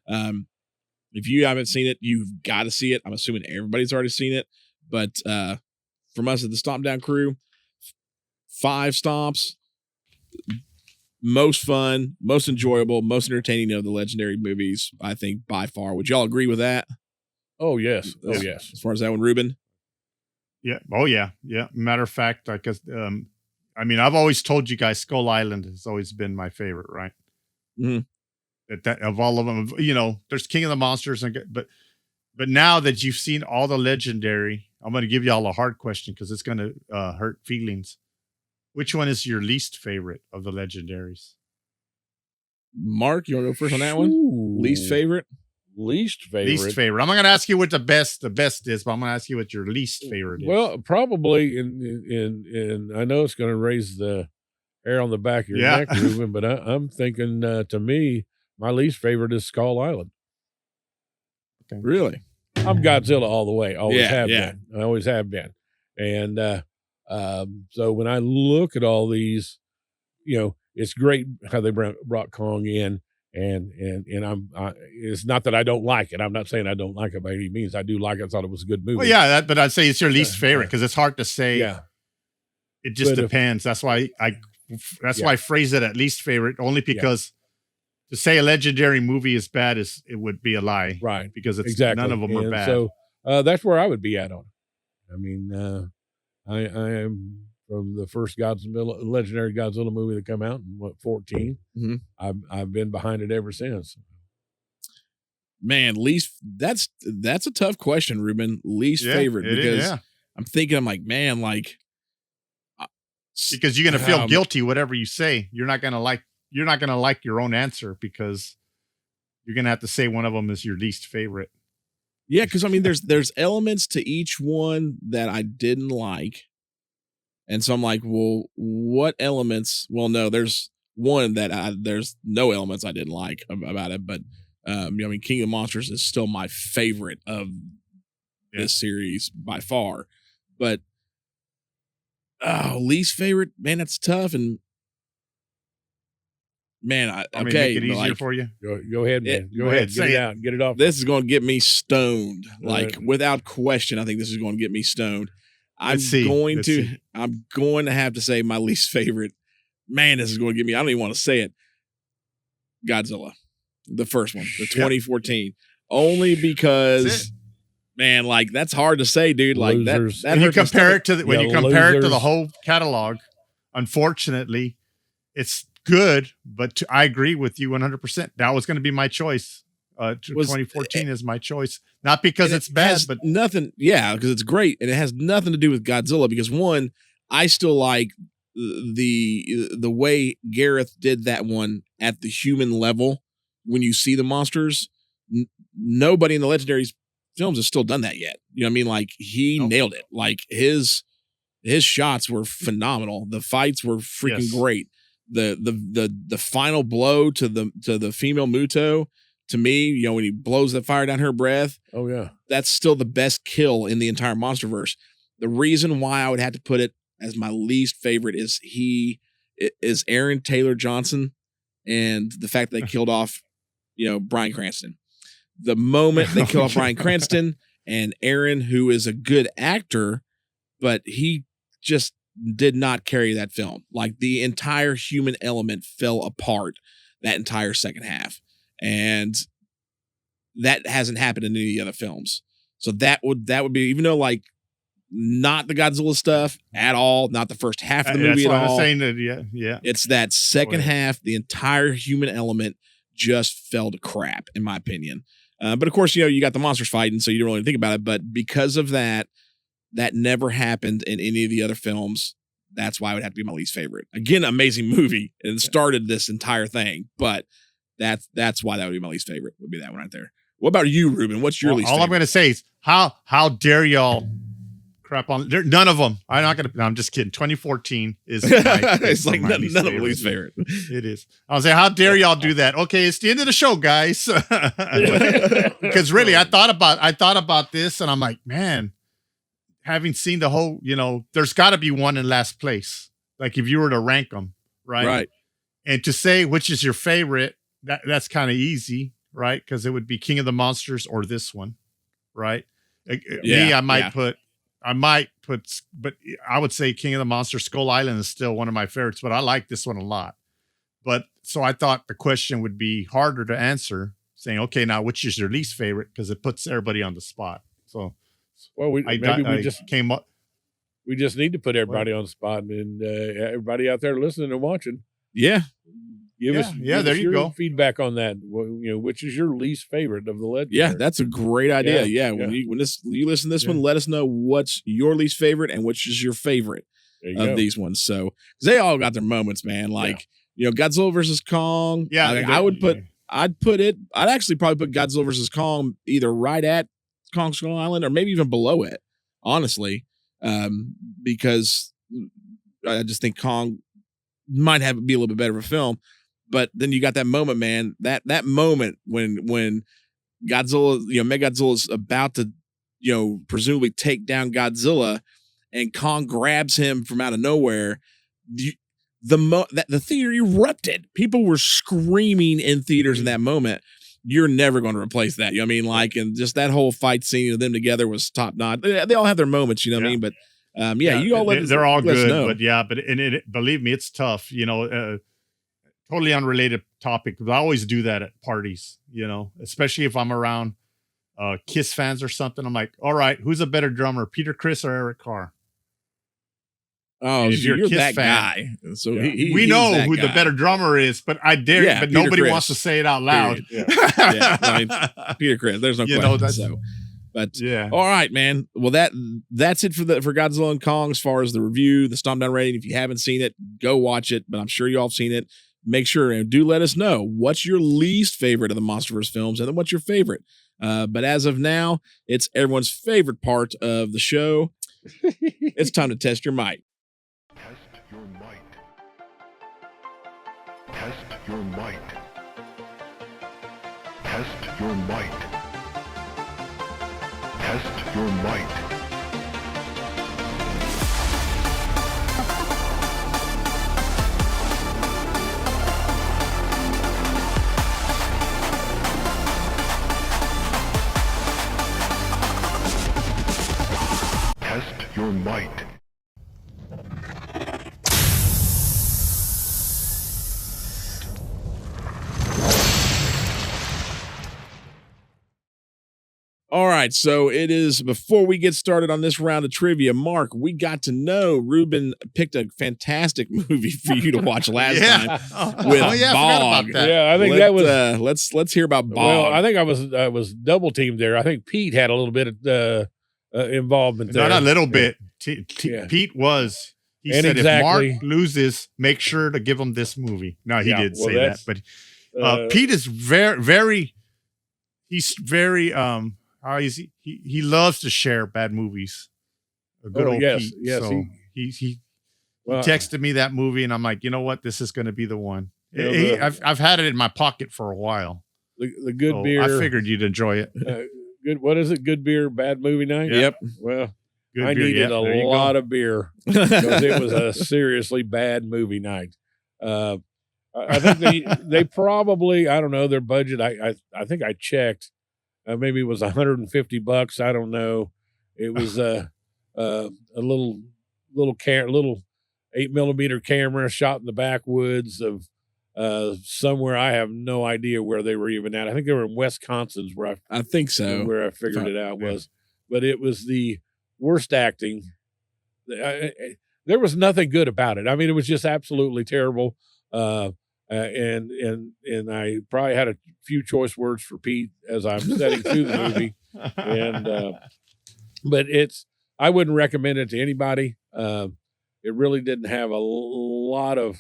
Speaker 5: if you haven't seen it, you've got to see it. I'm assuming everybody's already seen it. But from us at the Stompdown crew, 5 stomps, most fun, most enjoyable, most entertaining of the legendary movies, I think, by far. Would y'all agree with that?
Speaker 6: Oh yes. Oh yes.
Speaker 5: As far as that one, Ruben?
Speaker 4: Yeah. Oh yeah. Yeah. Matter of fact, I guess. I mean, I've always told you guys, Skull Island has always been my favorite, right?
Speaker 5: Mm-hmm.
Speaker 4: That of all of them, there's King of the Monsters, but now that you've seen all the legendary, I'm going to give y'all a hard question because it's going to hurt feelings. Which one is your least favorite of the legendaries?
Speaker 5: Mark, you want to go first on that one?
Speaker 6: Ooh.
Speaker 5: Least favorite?
Speaker 6: Least favorite.
Speaker 4: Least favorite. I'm not going to ask you what the best is, but I'm going to ask you what your least favorite is.
Speaker 6: Well, probably in I know it's going to raise the hair on the back of your neck, Ruben, but I'm thinking to me, my least favorite is Skull Island.
Speaker 5: Okay. Really?
Speaker 6: I'm Godzilla all the way. Always have
Speaker 5: yeah.
Speaker 6: been. I always have been. And so when I look at all these, it's great how they brought Kong in. And it's not that I don't like it. I'm not saying I don't like it by any means. I do like it. I thought it was a good movie.
Speaker 4: Well, yeah, but I'd say it's your least favorite because it's hard to say.
Speaker 6: Yeah.
Speaker 4: It just depends. That's why I phrase it at least favorite, only because to say a legendary movie is bad it would be a lie.
Speaker 6: Right.
Speaker 4: Because it's
Speaker 6: exactly.
Speaker 4: none of them are bad.
Speaker 6: So that's where I would be at on it. I mean, I am from the first legendary Godzilla movie that come out in 14.
Speaker 5: Mm-hmm.
Speaker 6: I've been behind it ever since.
Speaker 5: Man, that's a tough question, Ruben. Least favorite, because I'm thinking, I'm like, man, like,
Speaker 4: because you're gonna feel guilty whatever you say. You're not gonna like your own answer because you're gonna have to say one of them is your least favorite.
Speaker 5: Yeah, because I mean, there's elements to each one that I didn't like. And so I'm like, well, what elements? Well, no, there's one that there's no elements I didn't like about it. But, I mean, King of Monsters is still my favorite of this series by far. But, least favorite, man, that's tough. And, man,
Speaker 4: make it easier for you.
Speaker 6: Go ahead, man. Go ahead. Get it out. Get it off.
Speaker 5: This is going to get me stoned. Like, without question, I think this is going to get me stoned. I'm going to have to say my least favorite. Man, this is going to get me. I don't even want to say it. Godzilla, the first one, the 2014, only because, man, like that's hard to say, dude. Like
Speaker 6: Losers.
Speaker 5: that.
Speaker 4: You compare it to when you compare it to the
Speaker 6: losers.
Speaker 4: whole catalog. Unfortunately, it's good, but I agree with you 100%. That was going to be my choice. 2014 is my choice, not because it's bad, but
Speaker 5: nothing. Yeah, because it's great, and it has nothing to do with Godzilla. Because one, I still like the way Gareth did that one at the human level. When you see the monsters, nobody in the legendaries films have still done that yet. You know what I mean? Like he nailed it. Like his shots were phenomenal. The fights were freaking great. The final blow to the female Muto, to me, you know, when he blows that fire down her breath.
Speaker 6: Oh yeah.
Speaker 5: That's still the best kill in the entire MonsterVerse. The reason why I would have to put it as my least favorite is Aaron Taylor Johnson and the fact that they killed off, you know, Bryan Cranston. The moment they kill off Bryan Cranston and Aaron, who is a good actor, but he just did not carry that film. Like the entire human element fell apart that entire second half. And that hasn't happened in any of the other films. So that would be, even though like not the Godzilla stuff at all, not the first half of the movie at all. I was
Speaker 4: saying that, yeah.
Speaker 5: It's that second half, the entire human element just fell to crap, in my opinion. But of course, you know, you got the monsters fighting, so you don't really think about it. But because of that never happened in any of the other films. That's why it would have to be my least favorite. Again, amazing movie, and started this entire thing. But that's why that would be my least favorite. Would be that one right there. What about you, Ruben? What's your least favorite?
Speaker 4: All I'm going to say is how dare y'all crap on none of them. I'm just kidding. 2014 is
Speaker 5: it's like none of them least favorite.
Speaker 4: It is. I'll say, how dare y'all do that? Okay, it's the end of the show, guys. Because really, I thought about this, and I'm like, man, having seen the whole, you know, there's got to be one in last place. Like if you were to rank them, right?
Speaker 5: Right.
Speaker 4: And to say which is your favorite, that's kind of easy, right? Because it would be King of the Monsters or this one, right? Me, I might put, but I would say King of the Monsters. Skull Island is still one of my favorites, but I like this one a lot. But so I thought the question would be harder to answer, saying, okay, now which is your least favorite? Because it puts everybody on the spot. So,
Speaker 6: well, we just need to put everybody on the spot, and everybody out there listening and watching.
Speaker 5: Yeah.
Speaker 6: Give us
Speaker 4: there you go.
Speaker 6: Feedback on that. You know, which is your least favorite of the legend?
Speaker 5: Yeah, that's a great idea. Yeah. When you listen to this one, let us know what's your least favorite and which is your favorite of these ones. So, because they all got their moments, man. Like, you know, Godzilla versus Kong.
Speaker 4: Yeah.
Speaker 5: I'd actually probably put Godzilla versus Kong either right at Kong Skull Island or maybe even below it, honestly. Because I just think Kong might be a little bit better of a film. But then you got that moment, man, that moment when Godzilla, you know, Megagodzilla's about to, you know, presumably take down Godzilla, and Kong grabs him from out of nowhere. The theater erupted. People were screaming in theaters in that moment. You're never going to replace that. You know what I mean? Like, and just that whole fight scene of them together was top notch. They all have their moments, you know what I mean? But you all
Speaker 4: they're all good, but believe me, it's tough. You know, totally unrelated topic. But I always do that at parties. You know, especially if I'm around Kiss fans or something. I'm like, all right, who's a better drummer, Peter Criss or Eric Carr?
Speaker 5: Oh, so you're that guy. So
Speaker 4: we know who the better drummer is, but I dare, but nobody wants to say it out loud.
Speaker 5: I mean, Peter Criss. There's no question. But all right, man. Well, that's it for Godzilla and Kong as far as the review, the Stompdown rating. If you haven't seen it, go watch it. But I'm sure you all have seen it. Make sure and do let us know what's your least favorite of the MonsterVerse films, and then what's your favorite. But as of now, it's everyone's favorite part of the show. It's time to test your mic.
Speaker 1: Test your might. Test your might. Test your might. Test your might. Test your might.
Speaker 5: All right, so it is, before we get started on this round of trivia, Mark, we got to know Ruben picked a fantastic movie for you to watch last time with Bog.
Speaker 4: I forgot about that.
Speaker 6: Yeah, I think that was.
Speaker 5: Let's hear about Bog.
Speaker 6: Well, I think I was double teamed there. I think Pete had a little bit of involvement there.
Speaker 4: Not a little bit. Pete was. He said if Mark loses, make sure to give him this movie. No, he didn't say that, but Pete is very. He's very. how he loves to share bad movies. A good old
Speaker 6: yes,
Speaker 4: Pete.
Speaker 6: yes,
Speaker 4: So he
Speaker 6: Well,
Speaker 4: texted me that movie, and I'm like, you know what? This is going to be the one.
Speaker 6: You know,
Speaker 4: I've had it in my pocket for a while.
Speaker 6: the good
Speaker 4: So
Speaker 6: beer.
Speaker 4: I figured you'd enjoy it.
Speaker 6: Good. What is it? Good beer, bad movie night.
Speaker 5: Yep.
Speaker 6: Well,
Speaker 4: Good
Speaker 6: I
Speaker 4: beer,
Speaker 6: needed
Speaker 4: yeah,
Speaker 6: a
Speaker 4: there you go.
Speaker 6: lot of beer because it was a seriously bad movie night. I think they probably, I don't know, their budget. I think I checked. Maybe it was $150. I don't know. It was a little 8mm camera shot in the backwoods of somewhere. I have no idea where they were even at. I think they were in Wisconsin,
Speaker 5: I think so.
Speaker 6: where I figured it out was. But it was the worst acting. There was nothing good about it. I mean, it was just absolutely terrible. And I probably had a few choice words for Pete as I'm setting through the movie. And but I wouldn't recommend it to anybody. It really didn't have a lot of,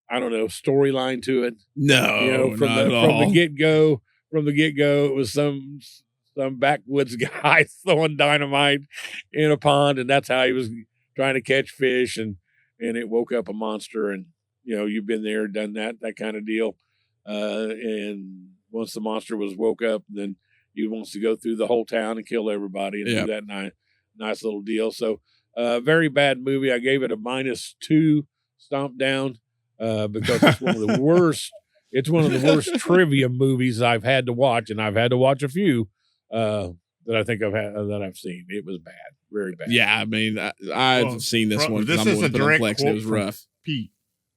Speaker 6: I don't know, storyline to it.
Speaker 5: No,
Speaker 6: from the get go, it was some backwoods guy throwing dynamite in a pond, and that's how he was trying to catch fish, and it woke up a monster, and you've been there, done that kind of deal. And once the monster was woke up, then he wants to go through the whole town and kill everybody and do that nice little deal. So very bad movie. I gave it a -2 Stompdown because it's one of the worst. It's one of the worst trivia movies I've had to watch, and I've had to watch a few that I think I've seen. It was bad, very bad.
Speaker 5: Yeah, I mean, I've seen this one.
Speaker 4: This
Speaker 5: I'm
Speaker 4: is
Speaker 5: the
Speaker 4: a
Speaker 5: one put on
Speaker 4: direct
Speaker 5: Plex, and
Speaker 4: quote
Speaker 5: it was
Speaker 4: from
Speaker 5: rough.
Speaker 4: Pete.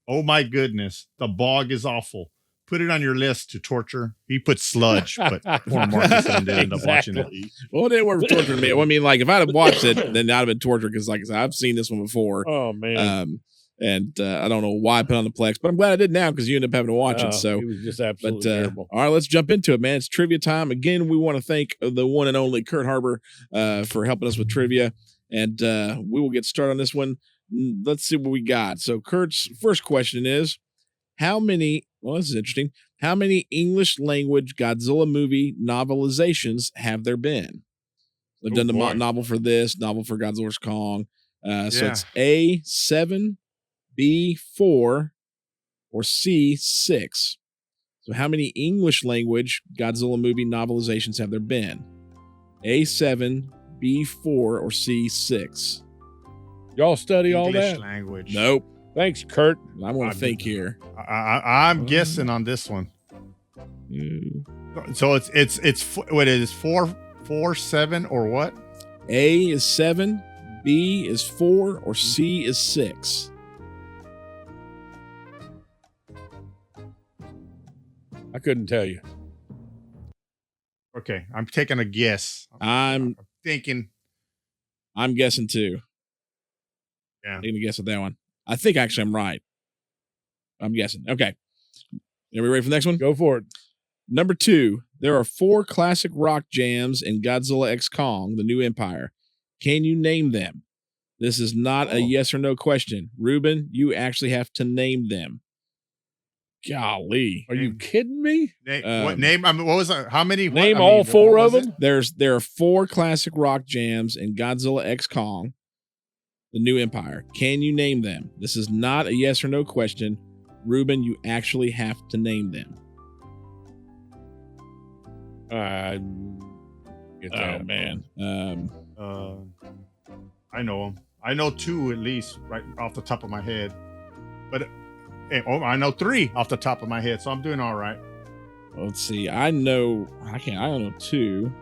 Speaker 4: Oh my goodness, the bog is awful. Put it on your list to torture. He put Sludge, but poor Marcus didn't end up watching it.
Speaker 5: Well, it didn't work for torturing me. Well, I mean, like if I'd have watched it, then I'd have been tortured because, like I said, I've seen this one before.
Speaker 6: Oh man.
Speaker 5: And I don't know why I put it on the Plex, but I'm glad I did now because you ended up having to watch it. So
Speaker 6: it was just absolutely terrible.
Speaker 5: All right, let's jump into it, man. It's trivia time. Again, we want to thank the one and only Kurt Harbor for helping us with trivia. And we will get started on this one. Let's see what we got. So Kurt's first question is, this is interesting. How many English language Godzilla movie novelizations have there been? They've done the novel for this, novel for Godzilla Kong. So it's A, 7, B, 4, or C, 6. So how many English language Godzilla movie novelizations have there been? A, 7, B, 4, or C, 6?
Speaker 6: Y'all study all
Speaker 4: English
Speaker 6: that?
Speaker 4: language.
Speaker 5: Nope.
Speaker 6: Thanks, Kurt.
Speaker 5: I'm going to think here.
Speaker 4: I'm guessing on this one. So it's what it is 4, 7, or what?
Speaker 5: A is 7, B is 4, or C is 6.
Speaker 6: I couldn't tell you.
Speaker 4: Okay, I'm taking a guess.
Speaker 5: I'm
Speaker 4: thinking.
Speaker 5: I'm guessing too.
Speaker 4: Yeah.
Speaker 5: I'm going to guess with that one. I think actually I'm right. I'm guessing. Okay. Are we ready for the next one?
Speaker 6: Go for it.
Speaker 5: Number 2, there are 4 classic rock jams in Godzilla x Kong, The New Empire. Can you name them? This is not a yes or no question. Ruben, you actually have to name them. Golly.
Speaker 6: Are you kidding me?
Speaker 4: What name? I mean, what was that? How many?
Speaker 6: Name all 4 of them?
Speaker 5: There are 4 classic rock jams in Godzilla x Kong, The New Empire. Can you name them? This is not a yes or no question. Ruben, you actually have to name them.
Speaker 6: Man.
Speaker 4: I know them. I know 2 at least, right off the top of my head. But I know 3 off the top of my head, so I'm doing all right.
Speaker 5: Let's see. I don't know 2.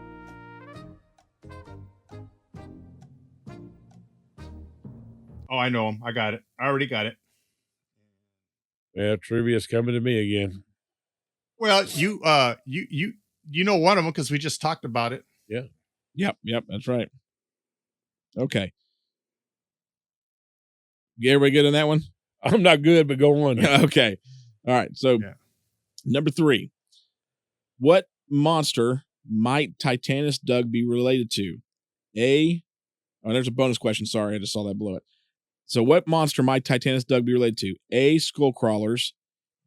Speaker 4: Oh, I know them. I got it. I already got it.
Speaker 6: Yeah, trivia's coming to me again.
Speaker 4: Well, you know one of them because we just talked about it.
Speaker 6: Yeah.
Speaker 5: Yep, that's right. Okay. Everybody good on that one?
Speaker 6: I'm not good, but go on.
Speaker 5: Okay. All right. So, Number 3. What monster might Titanus Doug be related to? There's a bonus question. Sorry, I just saw that below it. So, what monster might Titanus Doug be related to? A, skull crawlers,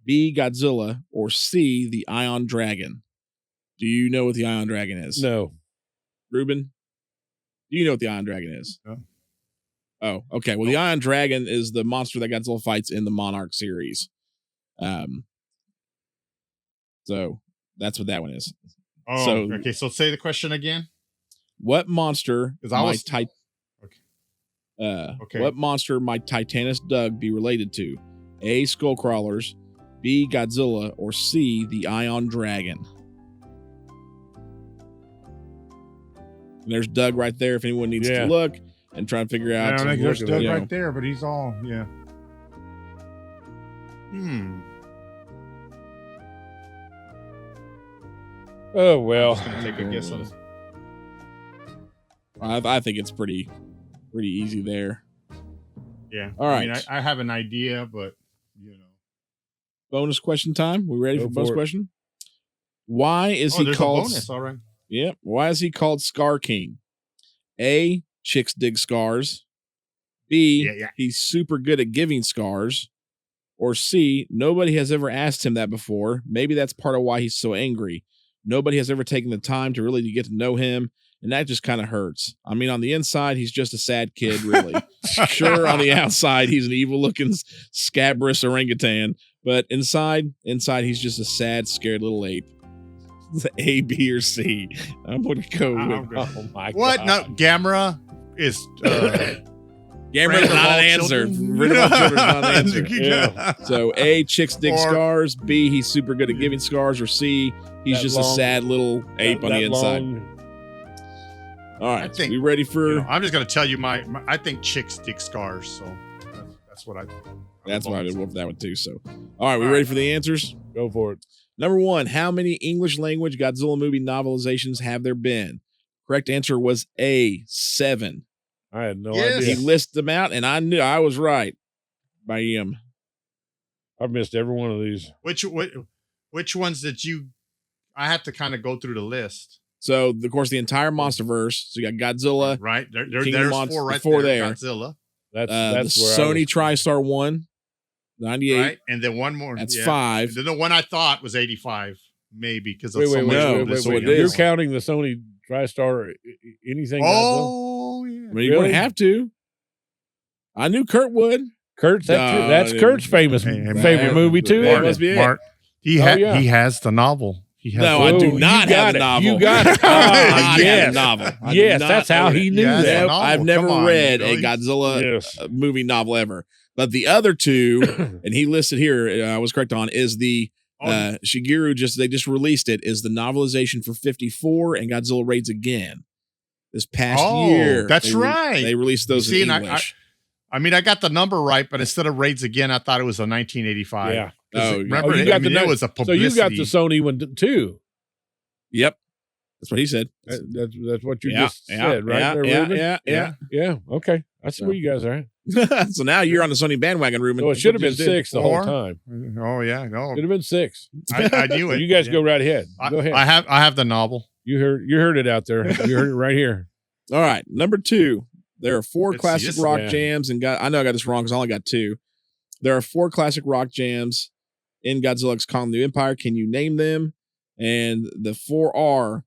Speaker 5: B, Godzilla, or C, the Ion Dragon? Do you know what the Ion Dragon is?
Speaker 6: No.
Speaker 5: Ruben, do you know what the Ion Dragon is?
Speaker 4: No.
Speaker 5: Oh, okay. Well, the Ion Dragon is the monster that Godzilla fights in the Monarch series. So that's what that one is.
Speaker 4: Oh,
Speaker 5: So-
Speaker 4: okay. So say the question again.
Speaker 5: What monster
Speaker 4: 'Cause I was-
Speaker 5: Okay.
Speaker 4: Okay.
Speaker 5: What monster might Titanus Doug be related to? A. Skullcrawlers, B. Godzilla, or C. The Ion Dragon? And there's Doug right there if anyone needs
Speaker 6: Yeah.
Speaker 5: to look and try and figure out.
Speaker 4: Yeah, there's
Speaker 5: you
Speaker 4: Doug
Speaker 5: know.
Speaker 4: right there, but he's all
Speaker 6: Oh, well.
Speaker 4: Take a guess on this.
Speaker 5: I think it's pretty easy there.
Speaker 4: Yeah.
Speaker 5: All
Speaker 4: I mean,
Speaker 5: right.
Speaker 4: I have an idea, but
Speaker 5: Bonus question time. We ready
Speaker 6: Go
Speaker 5: for bonus
Speaker 6: for it.
Speaker 5: question? Why is he
Speaker 4: there's
Speaker 5: called?
Speaker 4: a bonus. All right.
Speaker 5: Yeah. Why is he called Skar King? A. Chicks dig scars. B.
Speaker 4: Yeah.
Speaker 5: He's super good at giving scars. Or C. Nobody has ever asked him that before. Maybe that's part of why he's so angry. Nobody has ever taken the time to really get to know him, and that just kind of hurts. I mean, on the inside, he's just a sad kid, really. Sure, on the outside, he's an evil-looking, scabrous orangutan, but inside, he's just a sad, scared little ape. A, B, or C. I'm going to go with.
Speaker 6: Oh, my
Speaker 4: What?
Speaker 6: God.
Speaker 4: No, Gamera is.
Speaker 5: Gamera's not an answer. Rid of all children is not an answer.
Speaker 6: Yeah.
Speaker 5: So A, chicks dig
Speaker 4: Or-
Speaker 5: scars. B, he's super good at giving scars. Or C, he's
Speaker 6: That
Speaker 5: just a
Speaker 6: long-
Speaker 5: sad little ape on the inside. All right,
Speaker 4: I think-
Speaker 5: we ready for?
Speaker 4: I'm just gonna tell you my I think chicks dig scars, so that's what I.
Speaker 5: That's why I did that one too. So, all right, we
Speaker 4: All
Speaker 5: ready
Speaker 4: right.
Speaker 5: for the answers?
Speaker 6: Go for it.
Speaker 5: Number one, how many English language Godzilla movie novelizations have there been? Correct answer was A, 7.
Speaker 6: I had no
Speaker 4: Yes.
Speaker 5: He
Speaker 6: idea.
Speaker 5: lists them out, and I knew I was right. By him.
Speaker 6: I've missed every one of these.
Speaker 4: Which ones did you? I have to kind of go through the list.
Speaker 5: So, of course, the entire MonsterVerse. So you got Godzilla,
Speaker 4: Right
Speaker 5: King of
Speaker 4: there's
Speaker 5: Monsters,
Speaker 4: 4 right
Speaker 5: four
Speaker 4: there.
Speaker 5: there.
Speaker 4: Godzilla,
Speaker 6: That's
Speaker 5: the
Speaker 6: where I
Speaker 5: Sony
Speaker 6: was-
Speaker 5: TriStar 1, 98.
Speaker 4: right, and then one more.
Speaker 5: That's
Speaker 4: yeah.
Speaker 5: 5.
Speaker 4: And then the one I thought was 85, maybe because of
Speaker 6: Wait,
Speaker 4: so
Speaker 6: wait,
Speaker 4: much
Speaker 5: no,
Speaker 6: wait,
Speaker 4: publicity.
Speaker 6: wait,
Speaker 5: so
Speaker 6: wait.
Speaker 5: it
Speaker 6: You're
Speaker 5: is.
Speaker 6: counting the Sony TriStar anything? Godzilla?
Speaker 4: Oh, yeah.
Speaker 5: I mean, you're going to have to. I knew Kurt would.
Speaker 6: Kurt's
Speaker 5: No,
Speaker 6: that's
Speaker 5: dude.
Speaker 6: Kurt's famous
Speaker 4: Hey,
Speaker 6: favorite movie too.
Speaker 5: That
Speaker 6: isn't
Speaker 5: must
Speaker 6: it?
Speaker 5: be it.
Speaker 4: Mark, he
Speaker 6: Oh, yeah.
Speaker 4: he has the novel. He has
Speaker 5: No,
Speaker 4: the,
Speaker 5: I do
Speaker 6: Oh,
Speaker 5: not
Speaker 6: you
Speaker 5: have
Speaker 6: got
Speaker 5: the
Speaker 6: it.
Speaker 5: novel.
Speaker 6: You got it.
Speaker 5: I do not have
Speaker 6: yes.
Speaker 5: the novel. I do
Speaker 6: Yes,
Speaker 5: not
Speaker 6: that's how
Speaker 5: own
Speaker 6: he
Speaker 5: it.
Speaker 6: knew
Speaker 4: Yes.
Speaker 6: that.
Speaker 4: novel.
Speaker 5: I've never
Speaker 4: Come on,
Speaker 5: read
Speaker 4: you
Speaker 5: a
Speaker 4: know,
Speaker 5: Godzilla
Speaker 6: Yes.
Speaker 5: movie novel ever. But the other two, and he listed here, I was correct on, is the Shigeru they just released it, is the novelization for 54 and Godzilla Raids Again this past
Speaker 4: Oh,
Speaker 5: year.
Speaker 4: that's
Speaker 5: They
Speaker 4: right.
Speaker 5: They released those
Speaker 4: See,
Speaker 5: in
Speaker 4: and
Speaker 5: English.
Speaker 4: I mean, I got the number right, but instead of Raids Again, I thought it was a 1985.
Speaker 6: Yeah.
Speaker 4: 'Cause
Speaker 5: Oh,
Speaker 4: remember,
Speaker 6: Oh, you
Speaker 4: it,
Speaker 6: got
Speaker 4: I mean,
Speaker 6: the
Speaker 4: it
Speaker 6: no-
Speaker 4: was a
Speaker 6: So
Speaker 4: publicity.
Speaker 6: you got the Sony one too.
Speaker 5: Yep. That's what he said.
Speaker 6: That's what you
Speaker 5: Yeah,
Speaker 6: just
Speaker 5: yeah,
Speaker 6: said, right?
Speaker 5: yeah,
Speaker 6: there,
Speaker 5: yeah,
Speaker 6: Ruben?
Speaker 5: yeah.
Speaker 6: Yeah. Okay. I see where you guys are at.
Speaker 5: So now you're on the Sony bandwagon, Ruben.
Speaker 6: So it
Speaker 5: That's
Speaker 6: should
Speaker 5: what
Speaker 6: have
Speaker 5: you
Speaker 6: been
Speaker 5: just did.
Speaker 6: 6 the whole
Speaker 4: 4?
Speaker 6: time.
Speaker 4: Oh yeah, no,
Speaker 6: Should have been 6.
Speaker 4: I knew
Speaker 6: So
Speaker 4: it.
Speaker 6: you guys
Speaker 4: Yeah.
Speaker 6: go right ahead. Go ahead.
Speaker 4: I have the novel.
Speaker 6: You heard it out there. You heard it right here.
Speaker 5: All right, number 2. There are 4
Speaker 4: Let's see,
Speaker 5: classic
Speaker 4: this-
Speaker 5: rock
Speaker 6: yeah.
Speaker 5: jams, and I know I got this wrong because I only got 2. There are 4 classic rock jams in Godzilla X Kong: The New Empire. Can you name them? And the 4 are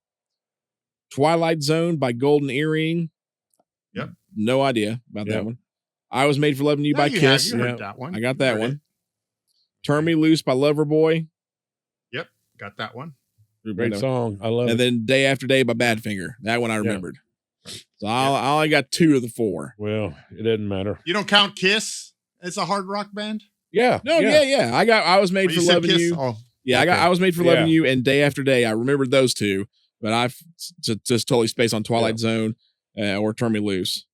Speaker 5: Twilight Zone by Golden Earring.
Speaker 4: Yep.
Speaker 5: No idea about
Speaker 6: Yep.
Speaker 5: that one. I Was Made for Loving You
Speaker 4: No,
Speaker 5: by
Speaker 4: you
Speaker 5: Kiss.
Speaker 4: have, you heard
Speaker 6: Yeah.
Speaker 4: that one.
Speaker 5: I got that
Speaker 4: Heard
Speaker 5: one.
Speaker 4: it.
Speaker 5: Turn Me Loose by Loverboy.
Speaker 4: Got that one.
Speaker 6: Great song. I love
Speaker 5: And
Speaker 6: it.
Speaker 5: then Day After Day by Badfinger. That one I remembered. So I only got 2 of the 4.
Speaker 6: Well, it doesn't matter.
Speaker 4: You don't count Kiss as a hard rock band?
Speaker 6: Yeah.
Speaker 5: No, yeah. I Was Made
Speaker 4: Oh,
Speaker 5: for
Speaker 4: said
Speaker 5: Loving
Speaker 4: Kiss?
Speaker 5: You.
Speaker 4: Oh,
Speaker 5: Yeah,
Speaker 4: okay.
Speaker 5: I Was Made for
Speaker 6: Yeah.
Speaker 5: Loving You and Day After Day. I remembered those 2, but I've just totally spaced on Twilight Zone or Turn Me Loose.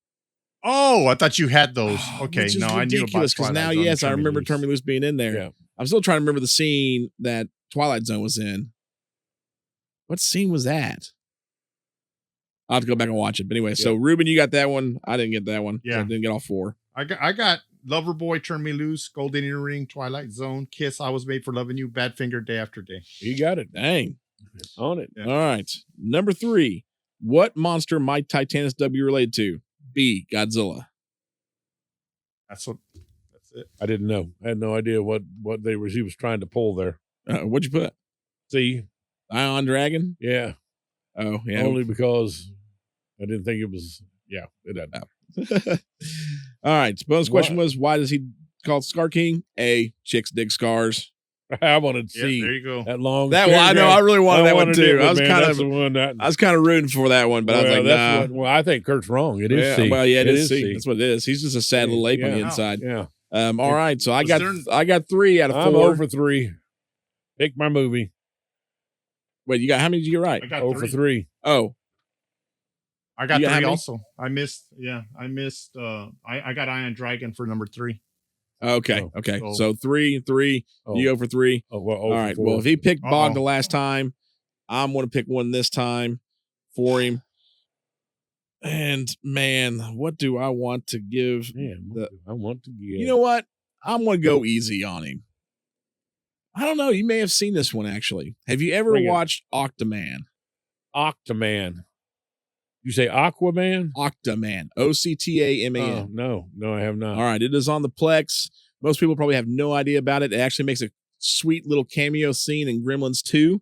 Speaker 4: Oh, I thought you had those. Okay,
Speaker 5: Which is
Speaker 4: no, I knew about
Speaker 5: ridiculous because now,
Speaker 4: Twilight Zone,
Speaker 5: yes, I
Speaker 4: Turn Me
Speaker 5: remember
Speaker 4: Loose.
Speaker 5: Turn Me Loose being in there.
Speaker 6: Yeah.
Speaker 5: I'm still trying to remember the scene that Twilight Zone was in. What scene was that? I'll have to go back and watch it. But anyway, so Ruben, you got that one. I didn't get that one. So
Speaker 4: Yeah.
Speaker 5: I didn't get all 4.
Speaker 4: I got Loverboy, Turn Me Loose, Golden Earring, Twilight Zone, Kiss, I Was Made for Loving You, Badfinger, Day After Day.
Speaker 6: You got it.
Speaker 5: Dang.
Speaker 6: On it.
Speaker 4: Yeah.
Speaker 5: All right. Number 3. What monster might Titanus W be related to? B. Godzilla.
Speaker 4: That's it.
Speaker 6: I didn't know. I had no idea what he was trying to pull there.
Speaker 5: What'd you put?
Speaker 6: See,
Speaker 5: Ion Dragon?
Speaker 6: Yeah.
Speaker 5: Oh, yeah.
Speaker 6: Only because I didn't think it was. Yeah, it doesn't.
Speaker 5: All right. Bonus question was, why does he call it Skar King? A, chicks dig scars.
Speaker 6: I wanted to
Speaker 4: Yeah,
Speaker 6: see
Speaker 4: there you go.
Speaker 6: that long.
Speaker 5: That one, I know. I really wanted that one too.
Speaker 6: It,
Speaker 5: I was
Speaker 6: man,
Speaker 5: kind
Speaker 6: that's the
Speaker 5: of,
Speaker 6: one that.
Speaker 5: I was kind of rooting for that one, but I was like, nah.
Speaker 6: Well, I think Kurt's wrong. It is C.
Speaker 5: Well, yeah, it is C.
Speaker 6: C.
Speaker 5: That's what it is. He's just a sad little ape on the inside.
Speaker 6: Yeah.
Speaker 5: All right. So I got 3 out of 4.
Speaker 6: I'm over 3. Pick my movie.
Speaker 5: Wait, you got how many did you get right?
Speaker 4: I got
Speaker 6: Over
Speaker 4: 3.
Speaker 6: 3.
Speaker 5: Oh,
Speaker 4: I got
Speaker 5: You got how
Speaker 4: 3
Speaker 5: many?
Speaker 4: also. I missed. I got Iron Dragon for number 3.
Speaker 5: okay.
Speaker 6: Oh,
Speaker 5: Okay.
Speaker 4: so-
Speaker 5: So 3 and 3.
Speaker 6: Oh.
Speaker 5: You go for 3.
Speaker 6: Oh, well,
Speaker 5: All right. Well, if he picked Bog the last time, I'm going to pick one this time for him. And man, what do I want to give?
Speaker 6: I want to give.
Speaker 5: You know what? I'm going to go easy on him. I don't know. You may have seen this one actually. Have you ever
Speaker 6: Bring it.
Speaker 5: watched Octoman?
Speaker 6: Octoman. You say Aquaman?
Speaker 5: Octoman. Octaman.
Speaker 6: Oh, no, I have not.
Speaker 5: All right. It is on the Plex. Most people probably have no idea about it. It actually makes a sweet little cameo scene in Gremlins 2.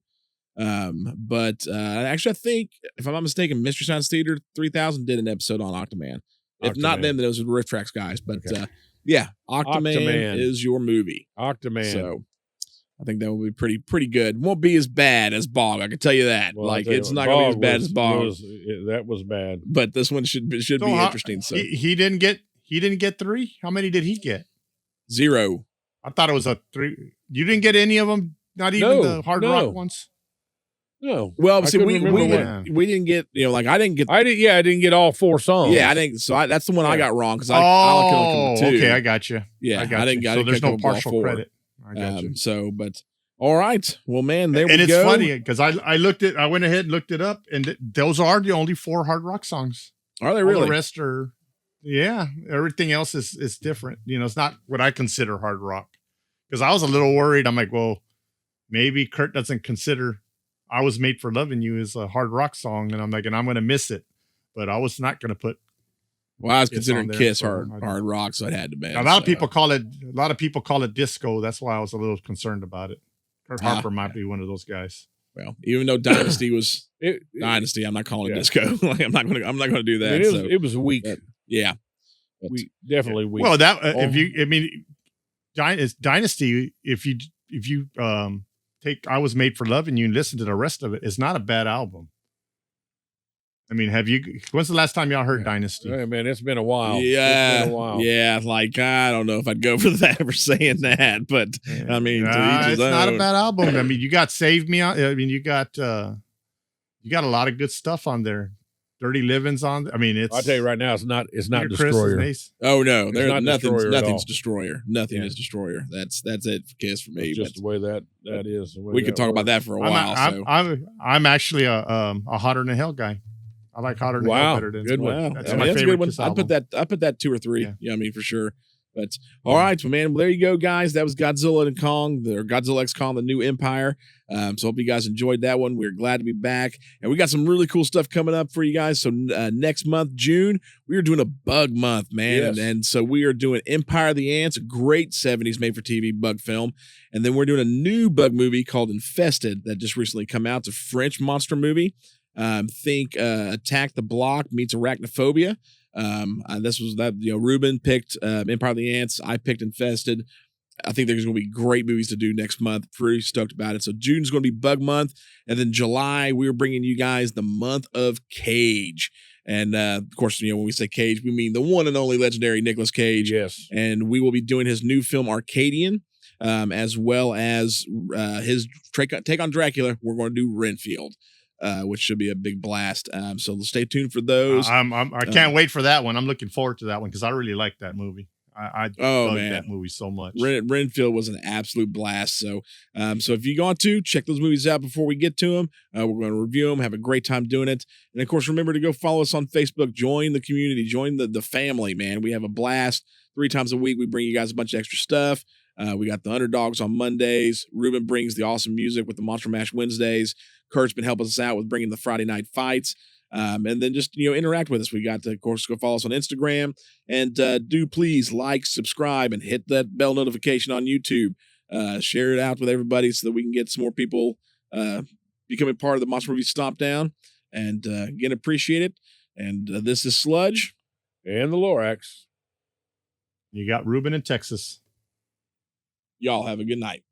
Speaker 5: But actually, I think, if I'm not mistaken, Mystery Science Theater 3000 did an episode on Octoman. If not
Speaker 6: Octoman.
Speaker 5: them, then it was the Riff Tracks guys. But
Speaker 6: Okay.
Speaker 5: yeah, Octoman
Speaker 6: Octoman.
Speaker 5: is your movie.
Speaker 6: Octoman.
Speaker 5: So I think that will be pretty good. Won't be as bad as Bog. I can tell you that.
Speaker 6: Well,
Speaker 5: like
Speaker 6: I'll tell you
Speaker 5: it's
Speaker 6: what,
Speaker 5: not going to be as bad
Speaker 6: was-
Speaker 5: as Bog.
Speaker 6: that was bad.
Speaker 5: But this one should be
Speaker 4: So
Speaker 5: interesting. So
Speaker 4: he didn't get 3. How many did he get?
Speaker 5: 0.
Speaker 4: I thought it was a 3. You didn't get any of them. Not even
Speaker 6: No,
Speaker 4: the hard
Speaker 6: no.
Speaker 4: rock ones.
Speaker 6: No.
Speaker 5: Well,
Speaker 6: I
Speaker 5: see,
Speaker 6: couldn't remember what-
Speaker 5: we didn't get, like I didn't get.
Speaker 6: I didn't get all 4 songs.
Speaker 5: Yeah, I didn't. So that's the one I
Speaker 6: Yeah.
Speaker 5: got wrong because I could only come to 2.
Speaker 4: Okay, I got you.
Speaker 5: Yeah,
Speaker 4: I got
Speaker 5: I didn't.
Speaker 4: you.
Speaker 5: I
Speaker 4: So
Speaker 5: didn't
Speaker 4: there's
Speaker 5: come
Speaker 4: no
Speaker 5: up with all
Speaker 4: partial
Speaker 5: 4.
Speaker 4: credit. I got you.
Speaker 5: So, but all right. Well, man, there
Speaker 4: And
Speaker 5: we
Speaker 4: it's
Speaker 5: go.
Speaker 4: funny because I went ahead and looked it up, and those are the only 4 hard rock songs.
Speaker 5: Are they
Speaker 4: All
Speaker 5: really?
Speaker 4: the rest are, yeah. Everything else is different. It's not what I consider hard rock. Because I was a little worried. I'm like, well, maybe Kurt doesn't consider "I Was Made for Loving You" as a hard rock song, and I'm like, and I'm going to miss it. But I was not going to put.
Speaker 5: Well, I was
Speaker 4: Kiss
Speaker 5: considering
Speaker 4: on there,
Speaker 5: Kiss
Speaker 4: so
Speaker 5: hard rock, so it had to be.
Speaker 4: A lot of people call it disco. That's why I was a little concerned about it. Kurt Harper might be one of those guys.
Speaker 5: Well, even though Dynasty was
Speaker 6: It-
Speaker 5: Dynasty, I'm not calling it
Speaker 6: Yeah.
Speaker 5: disco. Like, I'm not gonna do that.
Speaker 6: it was weak.
Speaker 5: Yeah. But-
Speaker 6: Definitely weak.
Speaker 4: Well, Dynasty. If you take "I Was Made for Loving You" and listen to the rest of it, it's not a bad album. I mean, when's the last time y'all heard Dynasty?
Speaker 6: Hey, man, it's been a while.
Speaker 5: Yeah,
Speaker 6: It's been a while.
Speaker 5: yeah. Like I don't know if I'd go for that for saying that, but I mean, to each his
Speaker 4: it's not a
Speaker 5: own.
Speaker 4: bad album. I mean, you got "Save Me." I mean, you got a lot of good stuff on there. "Dirty Living's" on. I mean, it's.
Speaker 6: I'll tell you right now, it's not
Speaker 4: Peter Criss is
Speaker 6: Destroyer.
Speaker 4: nice.
Speaker 5: Oh no,
Speaker 6: It's
Speaker 5: there's
Speaker 6: not Destroyer at
Speaker 5: nothing's
Speaker 6: all.
Speaker 5: Destroyer. Nothing
Speaker 6: Yeah.
Speaker 5: is Destroyer. That's it for Kiss for me.
Speaker 6: It's just
Speaker 5: but
Speaker 6: the way that is. the way
Speaker 5: we
Speaker 6: that
Speaker 5: could talk about
Speaker 6: works.
Speaker 5: that for a while.
Speaker 4: I'm actually a Hotter Than Hell guy. I like Hotter Than Hell
Speaker 6: Wow,
Speaker 4: better than
Speaker 6: good one.
Speaker 5: Wow,
Speaker 4: That's
Speaker 5: I
Speaker 4: my
Speaker 5: mean, that's a
Speaker 4: favorite
Speaker 5: good one.
Speaker 4: Kiss
Speaker 5: I
Speaker 4: album.
Speaker 5: put that 2 or 3.
Speaker 4: Yeah.
Speaker 5: Yeah, I mean for sure. But all right, well, man, well, there you go, guys. That was Godzilla and Kong, or Godzilla X Kong, the New Empire. So hope you guys enjoyed that one. We're glad to be back, and we got some really cool stuff coming up for you guys. So next month, June, we are doing a bug month, man,
Speaker 6: Yes.
Speaker 5: and so we are doing Empire of the Ants, a great 70s made-for-TV bug film, and then we're doing a new bug movie called Infested that just recently come out. It's a French monster movie. Think Attack the Block meets Arachnophobia. This was that Ruben picked Empire of the Ants. I picked Infested. I think there's going to be great movies to do next month. Pretty stoked about it. So June's going to be Bug Month, and then July we're bringing you guys the month of Cage. And of course, when we say Cage, we mean the one and only legendary Nicolas Cage.
Speaker 6: Yes.
Speaker 5: And we will be doing his new film Arcadian, as well as his take on Dracula. We're going to do Renfield. Which should be a big blast. So stay tuned for those.
Speaker 4: I can't wait for that one. I'm looking forward to that one because I really like that movie. I love that movie so much.
Speaker 5: Renfield was an absolute blast. So, so if you want to check those movies out before we get to them, we're going to review them, have a great time doing it. And of course, remember to go follow us on Facebook, join the community, join the family, man. We have a blast 3 times a week. We bring you guys a bunch of extra stuff. We got the Underdogs on Mondays. Ruben brings the awesome music with the Monster Mash Wednesdays. Kurt's been helping us out with bringing the Friday night fights. And then just, interact with us. We got to, of course, go follow us on Instagram. And do please like, subscribe, and hit that bell notification on YouTube. Share it out with everybody so that we can get some more people becoming part of the Monster Movie Stompdown. And again, appreciate it. And this is Sludge.
Speaker 6: And the Lorax.
Speaker 4: You got Ruben in Texas.
Speaker 5: Y'all have a good night.